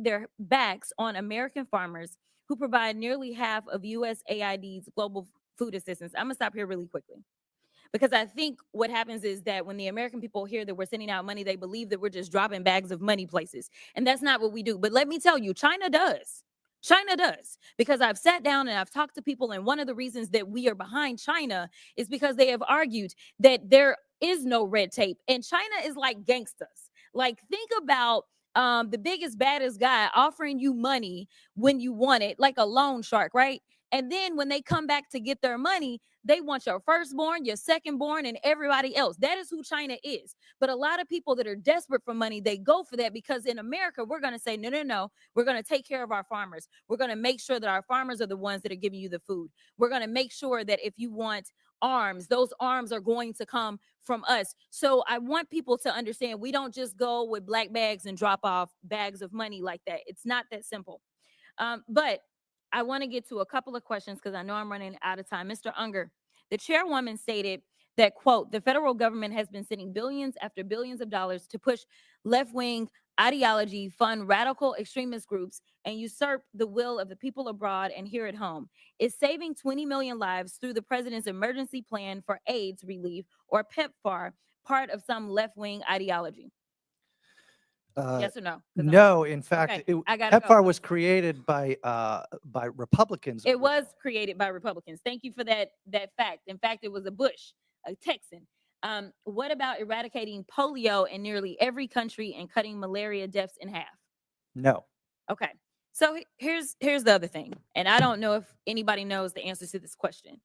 their backs on American farmers who provide nearly half of USAID's global food assistance. I'm gonna stop here really quickly, because I think what happens is that when the American people hear that we're sending out money, they believe that we're just dropping bags of money places. And that's not what we do. But let me tell you, China does. China does. Because I've sat down and I've talked to people, and one of the reasons that we are behind China is because they have argued that there is no red tape. And China is like gangsters. Like, think about the biggest, baddest guy offering you money when you want it, like a loan shark, right? And then when they come back to get their money, they want your firstborn, your secondborn, and everybody else. That is who China is. But a lot of people that are desperate for money, they go for that, because in America, we're going to say, no, no, no. We're going to take care of our farmers. We're going to make sure that our farmers are the ones that are giving you the food. We're going to make sure that if you want arms, those arms are going to come from us. So I want people to understand, we don't just go with black bags and drop off bags of money like that. It's not that simple. But I want to get to a couple of questions because I know I'm running out of time. Mr. Unger, the chairwoman stated that, quote, the federal government has been sending billions after billions of dollars to push left-wing ideology, fund radical extremist groups, and usurp the will of the people abroad and here at home. Is saving 20 million lives through the president's emergency plan for AIDS relief, or PEPFAR, part of some left-wing ideology? Yes or no? 'Cause I'm- No, in fact, Okay, I gotta PEPFAR go. was created by Republicans. It was created by Republicans. Thank you for that fact. In fact, it was a Bush, a Texan. What about eradicating polio in nearly every country and cutting malaria deaths in half? No. Okay. So here's the other thing, and I don't know if anybody knows the answer to this question.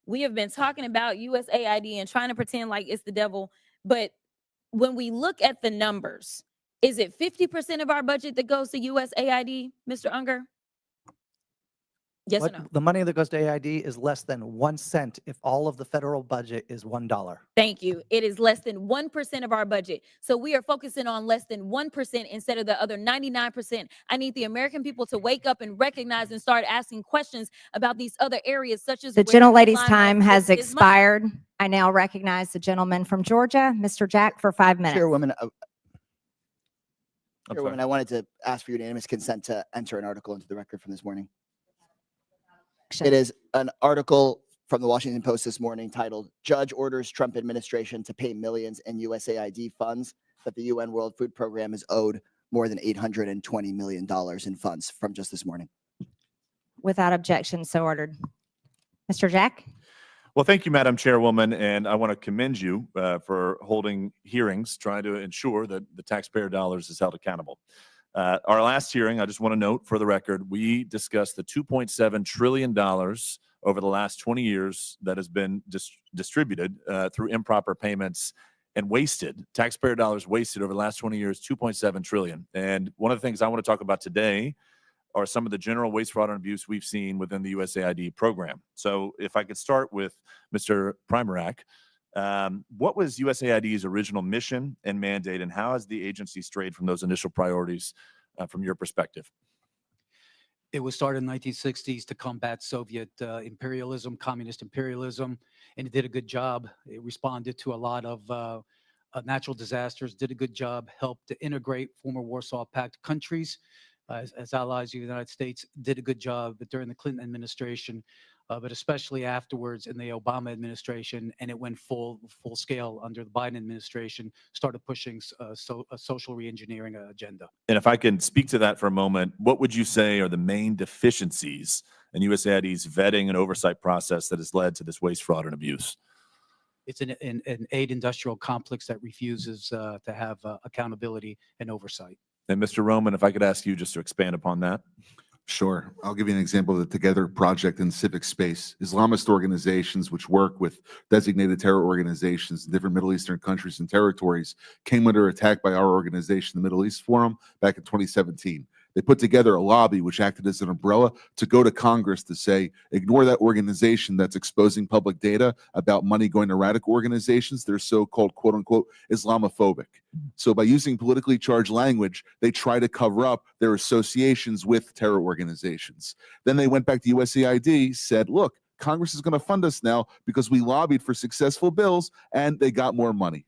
We have been talking about USAID and trying to pretend like it's the devil, but when we look at the numbers, is it 50% of our budget that goes to USAID, Mr. Unger? Yes or no? The money that goes to AID is less than 1 cent if all of the federal budget is $1. Thank you. It is less than 1% of our budget. So we are focusing on less than 1% instead of the other 99%. I need the American people to wake up and recognize and start asking questions about these other areas, such as The where gentlelady's Elon time Musk has gets his money. expired. I now recognize the gentleman from Georgia, Mr. Jack, for 5 minutes. Chairwoman, I'm Chairwoman, sorry. I wanted to ask for unanimous consent to enter an article into the record from this morning. It is an article from the Washington Post this morning titled, "Judge Orders Trump Administration to Pay Millions in USAID Funds That the UN World Food Program is owed more than $820 million in funds," from just this morning. Without objection, so ordered. Mr. Jack? Well, thank you, Madam Chairwoman, and I want to commend you for holding hearings, trying to ensure that the taxpayer dollars is held accountable. Our last hearing, I just want to note for the record, we discussed the $2.7 trillion over the last 20 years that has been distributed through improper payments and wasted, taxpayer dollars wasted over the last 20 years, $2.7 trillion. And one of the things I want to talk about today are some of the general waste, fraud, and abuse we've seen within the USAID program. So if I could start with Mr. Primarak, what was USAID's original mission and mandate, and how has the agency strayed from those initial priorities from your perspective? It was started in the 1960s to combat Soviet imperialism, communist imperialism, and it did a good job. It responded to a lot of natural disasters, did a good job, helped to integrate former Warsaw Pact countries as allies of the United States, did a good job. But during the Clinton administration, but especially afterwards in the Obama administration, and it went full scale under the Biden administration, started pushing a social reengineering agenda. And if I can speak to that for a moment, what would you say are the main deficiencies in USAID's vetting and oversight process that has led to this waste, fraud, and abuse? It's an aid industrial complex that refuses to have accountability and oversight. And Mr. Roman, if I could ask you just to expand upon that. Sure. I'll give you an example of the Together Project in civic space. Islamist organizations which work with designated terror organizations in different Middle Eastern countries and territories came under attack by our organization, the Middle East Forum, back in 2017. They put together a lobby which acted as an umbrella to go to Congress to say, ignore that organization that's exposing public data about money going to radical organizations. They're so-called, quote unquote, Islamophobic. So by using politically charged language, they try to cover up their associations with terror organizations. Then they went back to USAID, said, look, Congress is going to fund us now because we lobbied for successful bills and they got more money.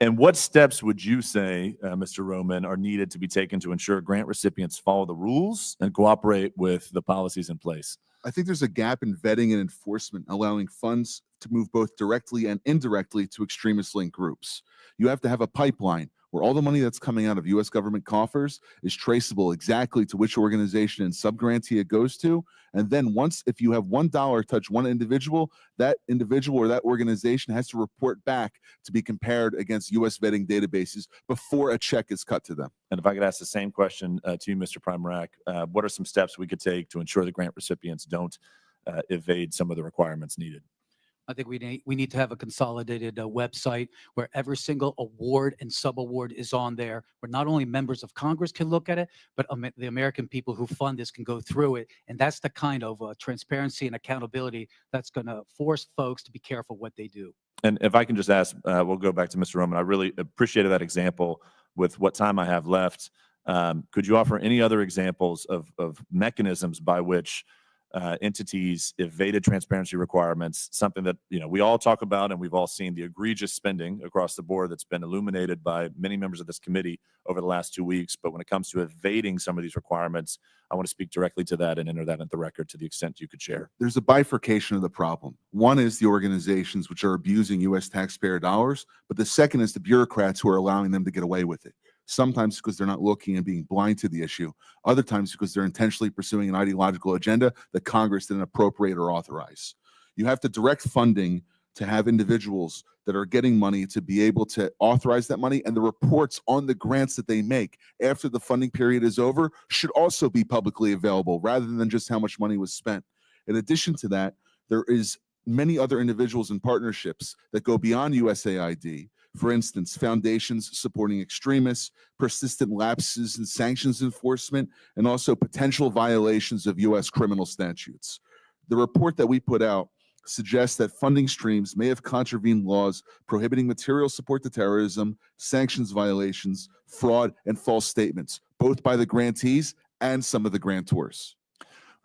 And what steps would you say, Mr. Roman, are needed to be taken to ensure grant recipients follow the rules and cooperate with the policies in place? I think there's a gap in vetting and enforcement, allowing funds to move both directly and indirectly to extremist-linked groups. You have to have a pipeline where all the money that's coming out of U.S. government coffers is traceable exactly to which organization and subgrantee it goes to. And then if you have $1 touch one individual, that individual or that organization has to report back to be compared against U.S. vetting databases before a check is cut to them. And if I could ask the same question to you, Mr. Primerac, what are some steps we could take to ensure the grant recipients don't evade some of the requirements needed? I think we need to have a consolidated website where every single award and sub-award is on there, where not only members of Congress can look at it, but the American people who fund this can go through it. And that's the kind of transparency and accountability that's going to force folks to be careful what they do. And if I can just ask, we'll go back to Mr. Roman. I really appreciated that example. With what time I have left, could you offer any other examples of mechanisms by which entities evaded transparency requirements, something that we all talk about, and we've all seen the egregious spending across the board that's been illuminated by many members of this committee over the last 2 weeks. But when it comes to evading some of these requirements, I want to speak directly to that and enter that into the record to the extent you could share. There's a bifurcation of the problem. One is the organizations which are abusing U.S. taxpayer dollars, but the second is the bureaucrats who are allowing them to get away with it. Sometimes because they're not looking and being blind to the issue. Other times because they're intentionally pursuing an ideological agenda that Congress didn't appropriate or authorize. You have to direct funding to have individuals that are getting money to be able to authorize that money, and the reports on the grants that they make after the funding period is over should also be publicly available rather than just how much money was spent. In addition to that, there is many other individuals and partnerships that go beyond USAID. For instance, foundations supporting extremists, persistent lapses in sanctions enforcement, and also potential violations of U.S. criminal statutes. The report that we put out suggests that funding streams may have contravened laws prohibiting material support to terrorism, sanctions violations, fraud, and false statements, both by the grantees and some of the grantors.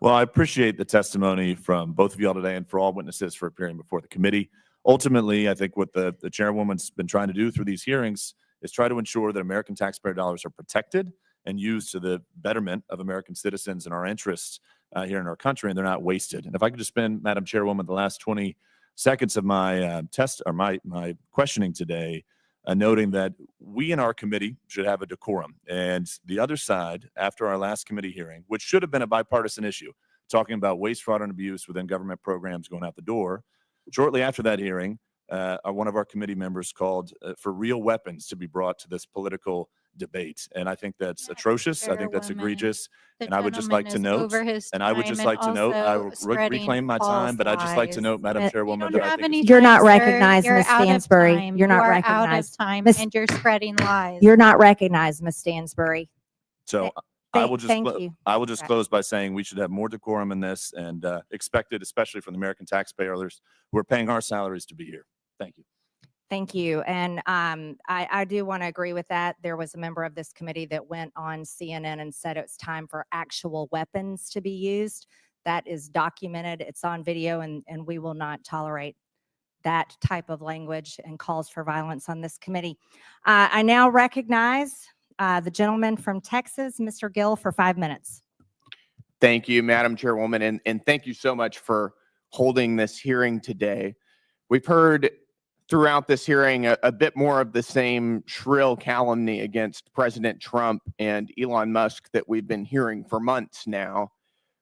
Well, I appreciate the testimony from both of you all today and for all witnesses for appearing before the committee. Ultimately, I think what the chairwoman's been trying to do through these hearings is try to ensure that American taxpayer dollars are protected and used to the betterment of American citizens and our interests here in our country, and they're not wasted. And if I could just spend, Madam Chairwoman, the last 20 seconds of my my questioning today, noting that we in our committee should have a decorum, and the other side, after our last committee hearing, which should have been a bipartisan issue, talking about waste, fraud, and abuse within government programs going out the door. Shortly after that hearing, one of our committee members called for real weapons to be brought to this political debate. And I think that's atrocious. I think that's egregious. And I would just like to note, I will reclaim my time, but I'd just like to note, Madam Chairwoman, that I think You're not recognized, Ms. Stansbury. You're not recognized. Miss- and you're spreading lies. You're not recognized, Ms. Stansbury. so. Thank you. I will just close by saying we should have more decorum in this and expect it, especially from the American taxpayers who are paying our salaries to be here. Thank you. Thank you. And I do want to agree with that. There was a member of this committee that went on CNN and said it's time for actual weapons to be used. That is documented. It's on video, and we will not tolerate that type of language and calls for violence on this committee. I now recognize the gentleman from Texas, Mr. Gill, for 5 minutes. Thank you, Madam Chairwoman, and thank you so much for holding this hearing today. We've heard throughout this hearing a bit more of the same shrill calumny against President Trump and Elon Musk that we've been hearing for months now.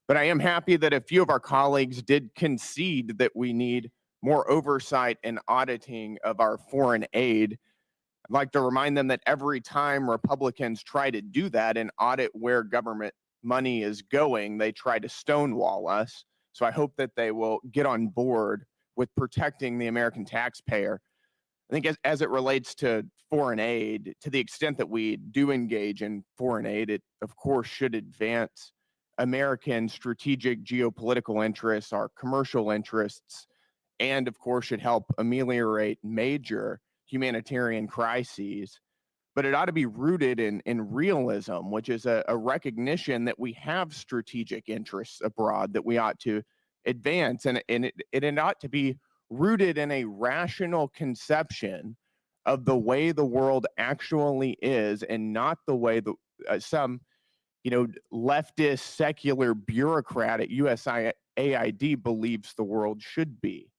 But I am happy that a few of our colleagues did concede that we need more oversight and auditing of our foreign aid. I'd like to remind them that every time Republicans try to do that and audit where government money is going, they try to stonewall us. So I hope that they will get on board with protecting the American taxpayer. I think as it relates to foreign aid, to the extent that we do engage in foreign aid, it of course should advance American strategic geopolitical interests, our commercial interests, and of course should help ameliorate major humanitarian crises. But it ought to be rooted in realism, which is a recognition that we have strategic interests abroad that we ought to advance. And it ought to be rooted in a rational conception of the way the world actually is, and not the way that some leftist secular bureaucrat at USAID believes the world should be.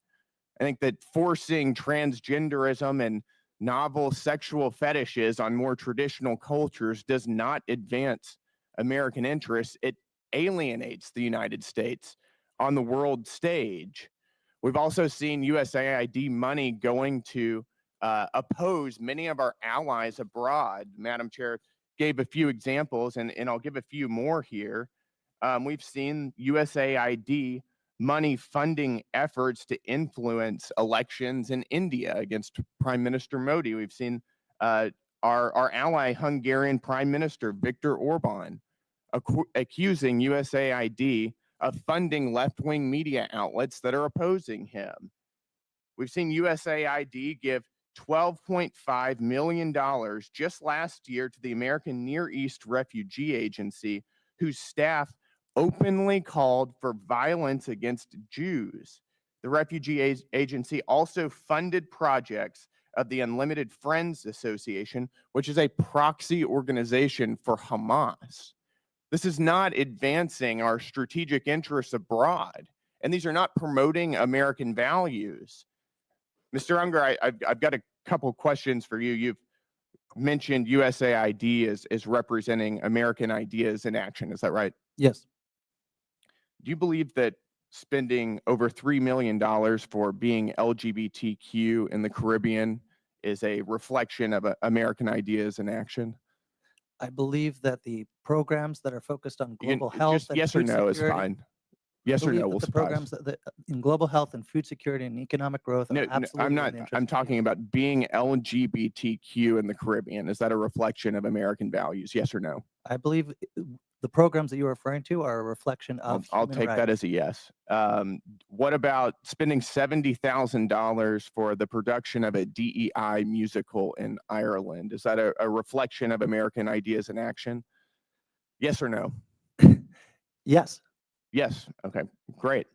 I think that forcing transgenderism and novel sexual fetishes on more traditional cultures does not advance American interests. It alienates the United States on the world stage. We've also seen USAID money going to oppose many of our allies abroad. Madam Chair gave a few examples, and I'll give a few more here. We've seen USAID money funding efforts to influence elections in India against Prime Minister Modi. We've seen our ally Hungarian Prime Minister Viktor Orban accusing USAID of funding left-wing media outlets that are opposing him. We've seen USAID give $12.5 million just last year to the American Near East Refugee Agency, whose staff openly called for violence against Jews. The refugee agency also funded projects of the Unlimited Friends Association, which is a proxy organization for Hamas. This is not advancing our strategic interests abroad, and these are not promoting American values. Mr. Unger, I've got a couple questions for you. You've mentioned USAID as representing American ideas in action. Is that right? Yes. Do you believe that spending over $3 million for being LGBTQ in the Caribbean is a reflection of American ideas in action? I believe that the programs that are focused on global Just health and yes or food no is security, fine. Yes or believe no that will the suffice. programs that in global health and food security and economic growth are No, absolutely I'm in not. the interest I'm of talking people. about being LGBTQ in the Caribbean. Is that a reflection of American values? Yes or no? I believe the programs that you're referring to are a reflection of I'll human take rights. that as a yes. What about spending $70,000 for the production of a DEI musical in Ireland? Is that a reflection of American ideas in action? Yes or no? Yes. Yes. Okay, great.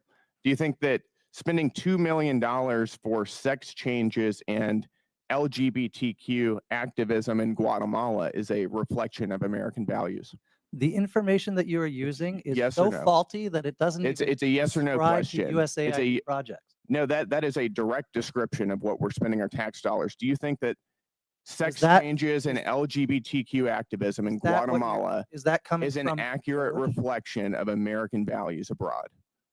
Do you think that spending $2 million for sex changes and LGBTQ activism in Guatemala is a reflection of American values? The information that you are using is Yes or so no? faulty that it doesn't It's even a yes or no describe the question. USAID projects. No, that is a direct description of what we're spending our tax dollars. Do you think that sex that- changes and LGBTQ activism in Is that what you're- Guatemala is that coming is an from accurate Doge? reflection of American values abroad?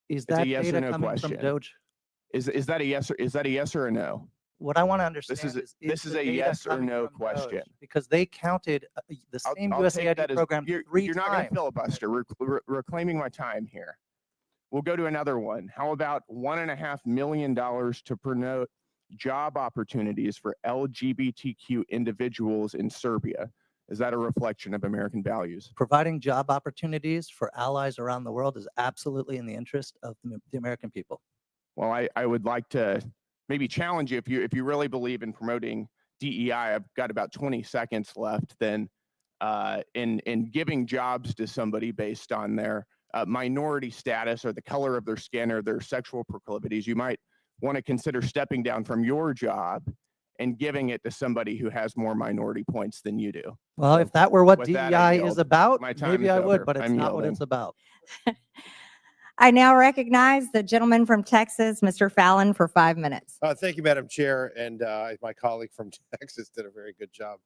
Is It's a that yes or data no coming question. from Doge? Is that a yes or a no? What I want to understand This is the a data yes or coming no from question. Doge? Because they counted the same I'll take USAID that as program you're 3 not going to times. filibuster. Reclaiming my time here. We'll go to another one. How about $1.5 million to promote job opportunities for LGBTQ individuals in Serbia? Is that a reflection of American values? Providing job opportunities for allies around the world is absolutely in the interest of the American people. Well, I would like to maybe challenge you if you really believe in promoting DEI. I've got about 20 seconds left. Then, in giving jobs to somebody based on their minority status or the color of their skin or their sexual proclivities, you might want to consider stepping down from your job and giving it to somebody who has more minority points than you do. Well, if that were what with that, I DEI is yield. about, My time maybe is I would, over. but it's I'm not what yielding. it's about. I now recognize the gentleman from Texas, Mr. Fallon, for 5 minutes. Thank you, Madam Chair, and my colleague from Texas did a very good job.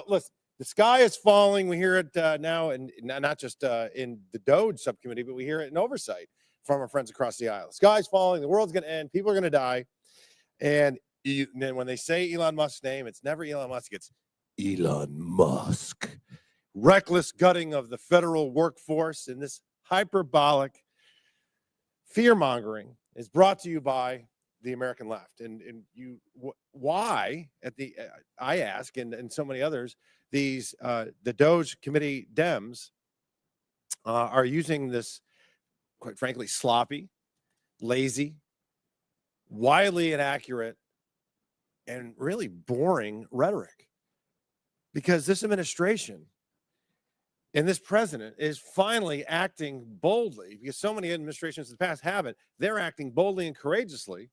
Listen, the sky is falling. We hear it now, and not just in the DOGE subcommittee, but we hear it in oversight from our friends across the aisle. The sky's falling. The world's going to end. People are going to die. And then when they say Elon Musk's name, it's never Elon Musk. It's Elon Musk. reckless gutting of the federal workforce and this hyperbolic fear mongering is brought to you by the American left. And why I ask, and so many others, the Doge Committee Dems are using this, quite frankly, sloppy, lazy, wildly inaccurate, and really boring rhetoric. Because this administration and this president is finally acting boldly, because so many administrations in the past haven't. They're acting boldly and courageously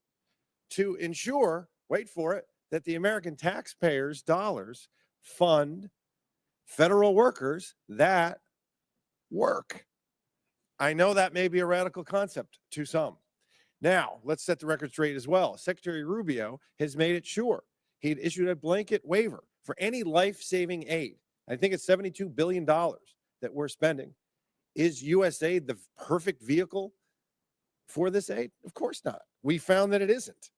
to ensure, wait for it, that the American taxpayers' dollars fund federal workers that work. I know that may be a radical concept to some. Now, let's set the record straight as well. Secretary Rubio has made it sure he'd issued a blanket waiver for any life-saving aid. I think it's $72 billion that we're spending. Is USAID the perfect vehicle for this aid? Of course not. We found that it isn't.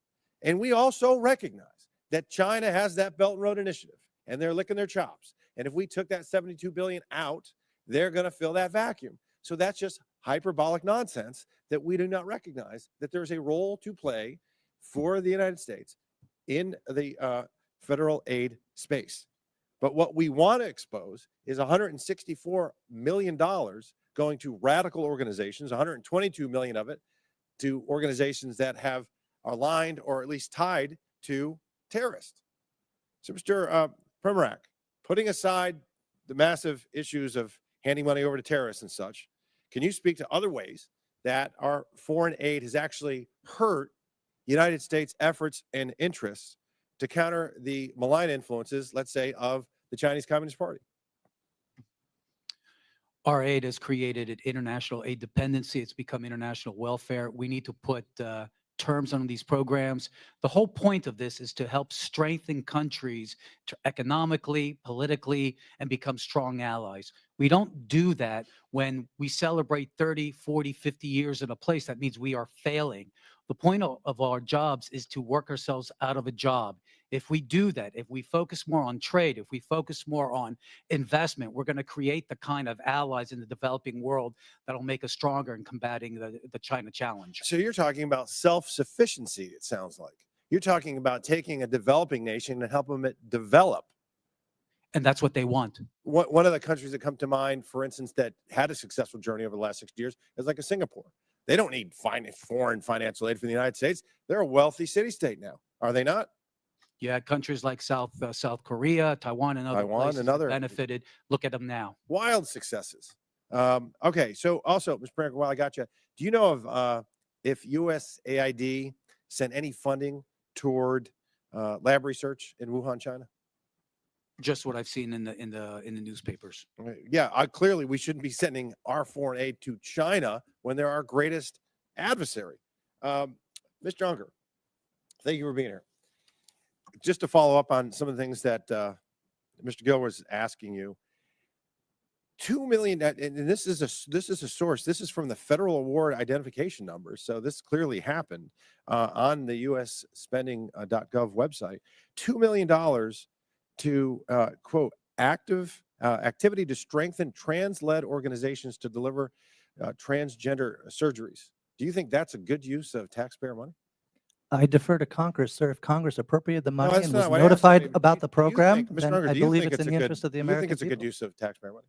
And we also recognize that China has that Belt and Road Initiative, and they're licking their chops. And if we took that $72 billion out, they're going to fill that vacuum. So that's just hyperbolic nonsense that we do not recognize that there's a role to play for the United States in the federal aid space. But what we want to expose is $164 million going to radical organizations, $122 million of it to organizations that have aligned or at least tied to terrorists. So, Mr. Premarak, putting aside the massive issues of handing money over to terrorists and such, can you speak to other ways that our foreign aid has actually hurt United States efforts and interests to counter the malign influences, let's say, of the Chinese Communist Party? Our aid has created an international aid dependency. It's become international welfare. We need to put terms on these programs. The whole point of this is to help strengthen countries economically, politically, and become strong allies. We don't do that when we celebrate 30, 40, 50 years in a place. That means we are failing. The point of our jobs is to work ourselves out of a job. If we do that, if we focus more on trade, if we focus more on investment, we're going to create the kind of allies in the developing world that'll make us stronger in combating the China challenge. So you're talking about self-sufficiency, it sounds like. You're talking about taking a developing nation and helping it develop. And that's what they want. One of the countries that come to mind, for instance, that had a successful journey over the last 60 years is like a Singapore. They don't need foreign financial aid from the United States. They're a wealthy city-state now, are they not? Yeah, countries like South Korea, Taiwan, and other places that benefited. Look at them now. Wild successes. Okay, so also, Mr. Premarak, while I got you, do you know of if USAID sent any funding toward lab research in Wuhan, China? Just what I've seen in the newspapers. Yeah, clearly we shouldn't be sending our foreign aid to China when they're our greatest adversary. Mr. Unger, thank you for being here. Just to follow up on some of the things that Mr. Gill was asking you, 2 million, and this is a source. This is from the Federal Award Identification Number. So this clearly happened on the USspending.gov website. $2 million to quote activity to strengthen trans-led organizations to deliver transgender surgeries. Do you think that's a good use of taxpayer money? I defer to Congress, sir. If Congress appropriated the money that's and not was what I asked. notified about the Do you program, think, Mr. then Unger, I do you believe think it's in a the good- interest of the do you American think it's a good people. use of taxpayer money?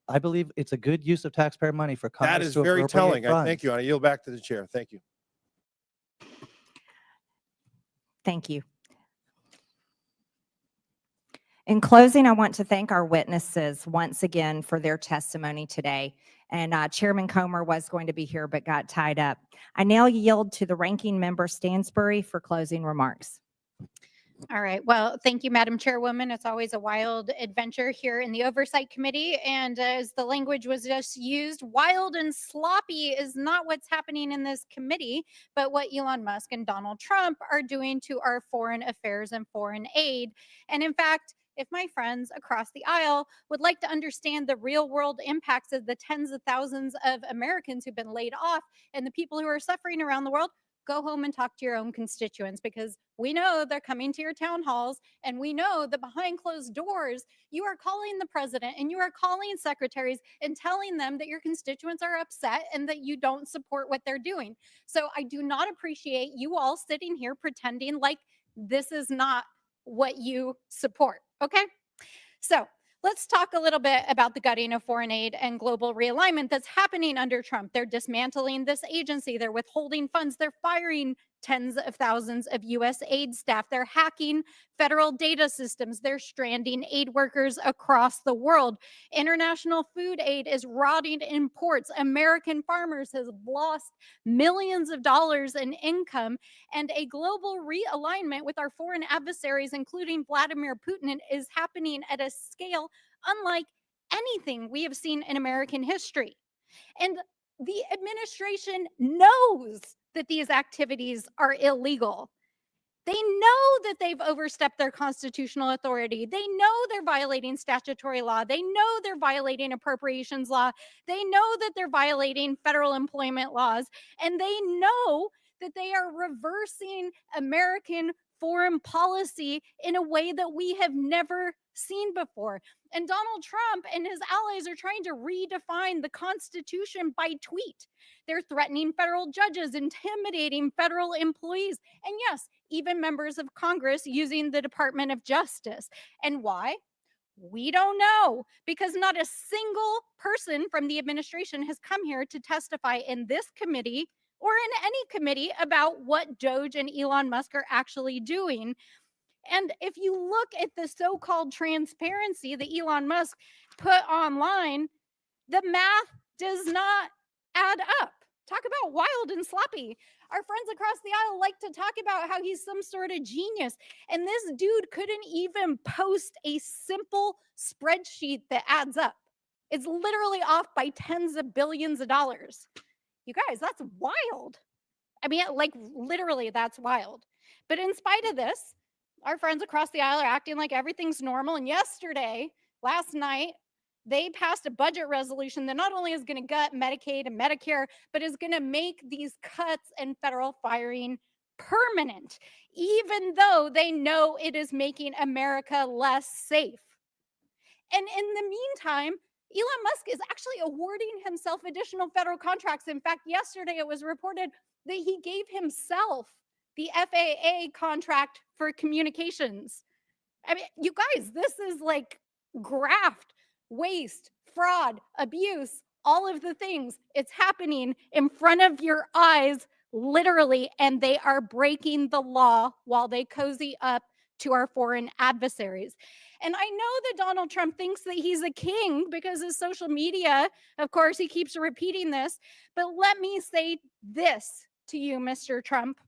I believe it's a good use of taxpayer money for Congress That is to very appropriate telling. I funds. thank you. I yield back to the chair. Thank you. Thank you. In closing, I want to thank our witnesses once again for their testimony today. And Chairman Comer was going to be here but got tied up. I now yield to the ranking member Stansbury for closing remarks. All right. Well, thank you, Madam Chairwoman. It's always a wild adventure here in the Oversight Committee. And as the language was just used, wild and sloppy is not what's happening in this committee, but what Elon Musk and Donald Trump are doing to our foreign affairs and foreign aid. And in fact, if my friends across the aisle would like to understand the real world impacts of the tens of thousands of Americans who've been laid off and the people who are suffering around the world, go home and talk to your own constituents, because we know they're coming to your town halls, and we know that behind closed doors, you are calling the president and you are calling secretaries and telling them that your constituents are upset and that you don't support what they're doing. So I do not appreciate you all sitting here pretending like this is not what you support. Okay. So let's talk a little bit about the gutting of foreign aid and global realignment that's happening under Trump. They're dismantling this agency. They're withholding funds. They're firing tens of thousands of U.S. aid staff. They're hacking federal data systems. They're stranding aid workers across the world. International food aid is rotting in ports. American farmers have lost millions of dollars in income. And a global realignment with our foreign adversaries, including Vladimir Putin, is happening at a scale unlike anything we have seen in American history. And the administration knows that these activities are illegal. They know that they've overstepped their constitutional authority. They know they're violating statutory law. They know they're violating appropriations law. They know that they're violating federal employment laws. And they know that they are reversing American foreign policy in a way that we have never seen before. And Donald Trump and his allies are trying to redefine the Constitution by tweet. They're threatening federal judges, intimidating federal employees, and yes, even members of Congress using the Department of Justice. And why? We don't know, because not a single person from the administration has come here to testify in this committee or in any committee about what Doge and Elon Musk are actually doing. And if you look at the so-called transparency that Elon Musk put online, the math does not add up. Talk about wild and sloppy. Our friends across the aisle like to talk about how he's some sort of genius. And this dude couldn't even post a simple spreadsheet that adds up. It's literally off by tens of billions of dollars. You guys, that's wild. I mean, like literally, that's wild. But in spite of this, our friends across the aisle are acting like everything's normal. And last night, they passed a budget resolution that not only is going to gut Medicaid and Medicare, but is going to make these cuts and federal firing permanent, even though they know it is making America less safe. And in the meantime, Elon Musk is actually awarding himself additional federal contracts. In fact, yesterday it was reported that he gave himself the FAA contract for communications. I mean, you guys, this is like graft, waste, fraud, abuse, all of the things. It's happening in front of your eyes, literally, and they are breaking the law while they cozy up to our foreign adversaries. And I know that Donald Trump thinks that he's a king because his social media, of course, he keeps repeating this. But let me say this to you, Mr. Trump.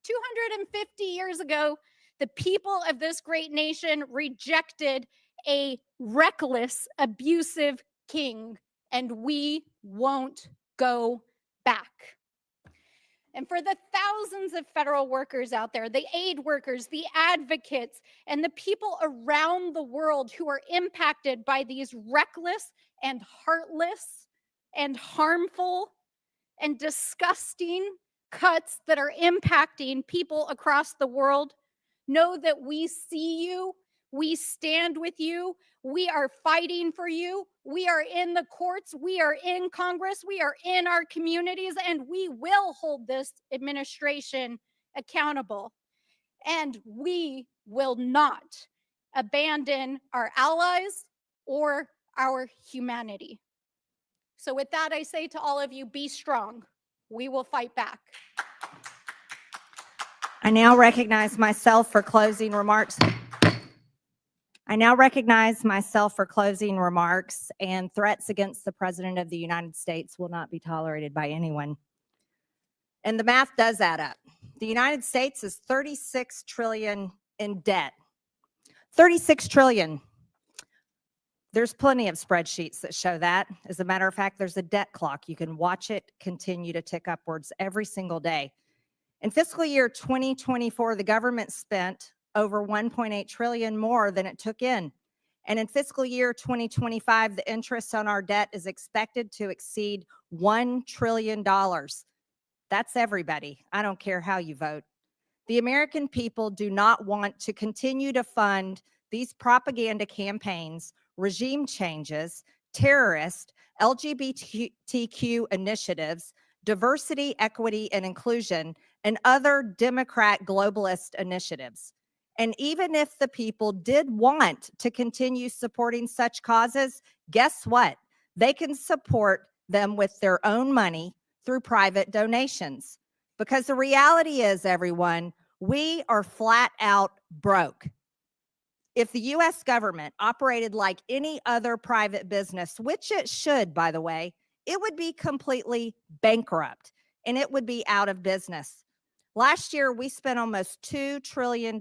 250 years ago, the people of this great nation rejected a reckless, abusive king, and we won't go back. And for the thousands of federal workers out there, the aid workers, the advocates, and the people around the world who are impacted by these reckless and heartless and harmful and disgusting cuts that are impacting people across the world, know that we see you, we stand with you, we are fighting for you, we are in the courts, we are in Congress, we are in our communities, and we will hold this administration accountable. And we will not abandon our allies or our humanity. So with that, I say to all of you, be strong. We will fight back. I now recognize myself for closing remarks. And threats against the President of the United States will not be tolerated by anyone. And the math does add up. The United States is 36 trillion in debt. 36 trillion. There's plenty of spreadsheets that show that. As a matter of fact, there's a debt clock. You can watch it continue to tick upwards every single day. In fiscal year 2024, the government spent over 1.8 trillion more than it took in. And in fiscal year 2025, the interest on our debt is expected to exceed $1 trillion. That's everybody. I don't care how you vote. The American people do not want to continue to fund these propaganda campaigns, regime changes, terrorist, LGBTQ initiatives, diversity, equity, and inclusion, and other Democrat globalist initiatives. And even if the people did want to continue supporting such causes, guess what? They can support them with their own money through private donations. Because the reality is, everyone, we are flat out broke. If the US government operated like any other private business, which it should, by the way, it would be completely bankrupt and it would be out of business. Last year, we spent almost $2 trillion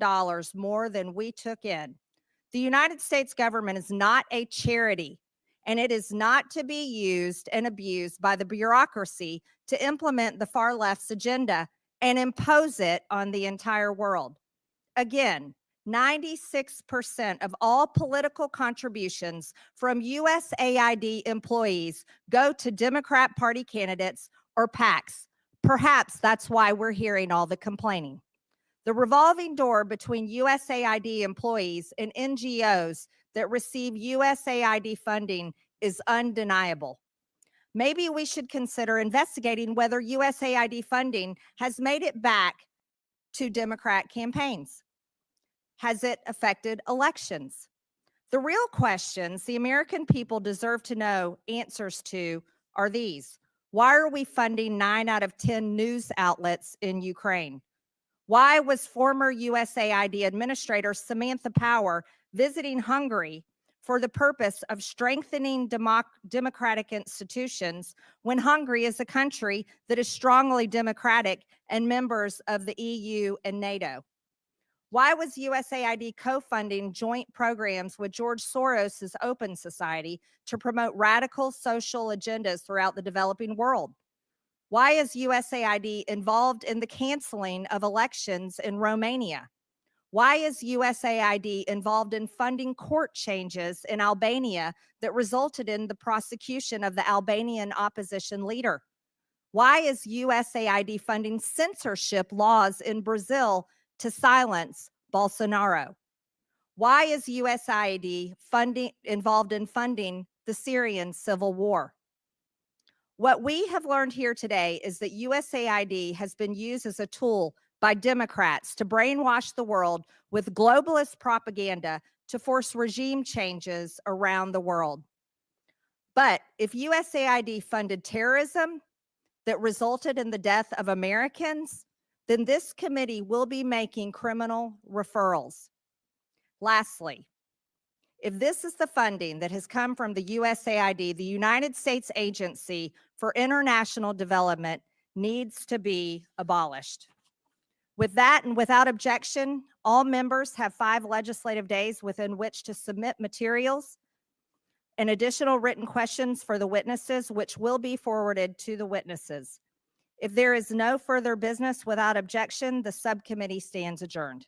more than we took in. The United States government is not a charity, and it is not to be used and abused by the bureaucracy to implement the far left's agenda and impose it on the entire world. Again, 96% of all political contributions from USAID employees go to Democrat Party candidates or PACs. Perhaps that's why we're hearing all the complaining. The revolving door between USAID employees and NGOs that receive USAID funding is undeniable. Maybe we should consider investigating whether USAID funding has made it back to Democrat campaigns. Has it affected elections? The real questions the American people deserve to know answers to are these. Why are we funding 9 out of 10 news outlets in Ukraine? Why was former USAID Administrator Samantha Power visiting Hungary for the purpose of strengthening democratic institutions when Hungary is a country that is strongly democratic and members of the EU and NATO? Why was USAID co-funding joint programs with George Soros's Open Society to promote radical social agendas throughout the developing world? Why is USAID involved in the canceling of elections in Romania? Why is USAID involved in funding court changes in Albania that resulted in the prosecution of the Albanian opposition leader? Why is USAID funding censorship laws in Brazil to silence Bolsonaro? Why is USAID involved in funding the Syrian civil war? What we have learned here today is that USAID has been used as a tool by Democrats to brainwash the world with globalist propaganda to force regime changes around the world. But if USAID funded terrorism that resulted in the death of Americans, then this committee will be making criminal referrals. Lastly, if this is the funding that has come from the USAID, the United States Agency for International Development needs to be abolished. With that and without objection, all members have 5 legislative days within which to submit materials and additional written questions for the witnesses, which will be forwarded to the witnesses. If there is no further business without objection, the subcommittee stands adjourned.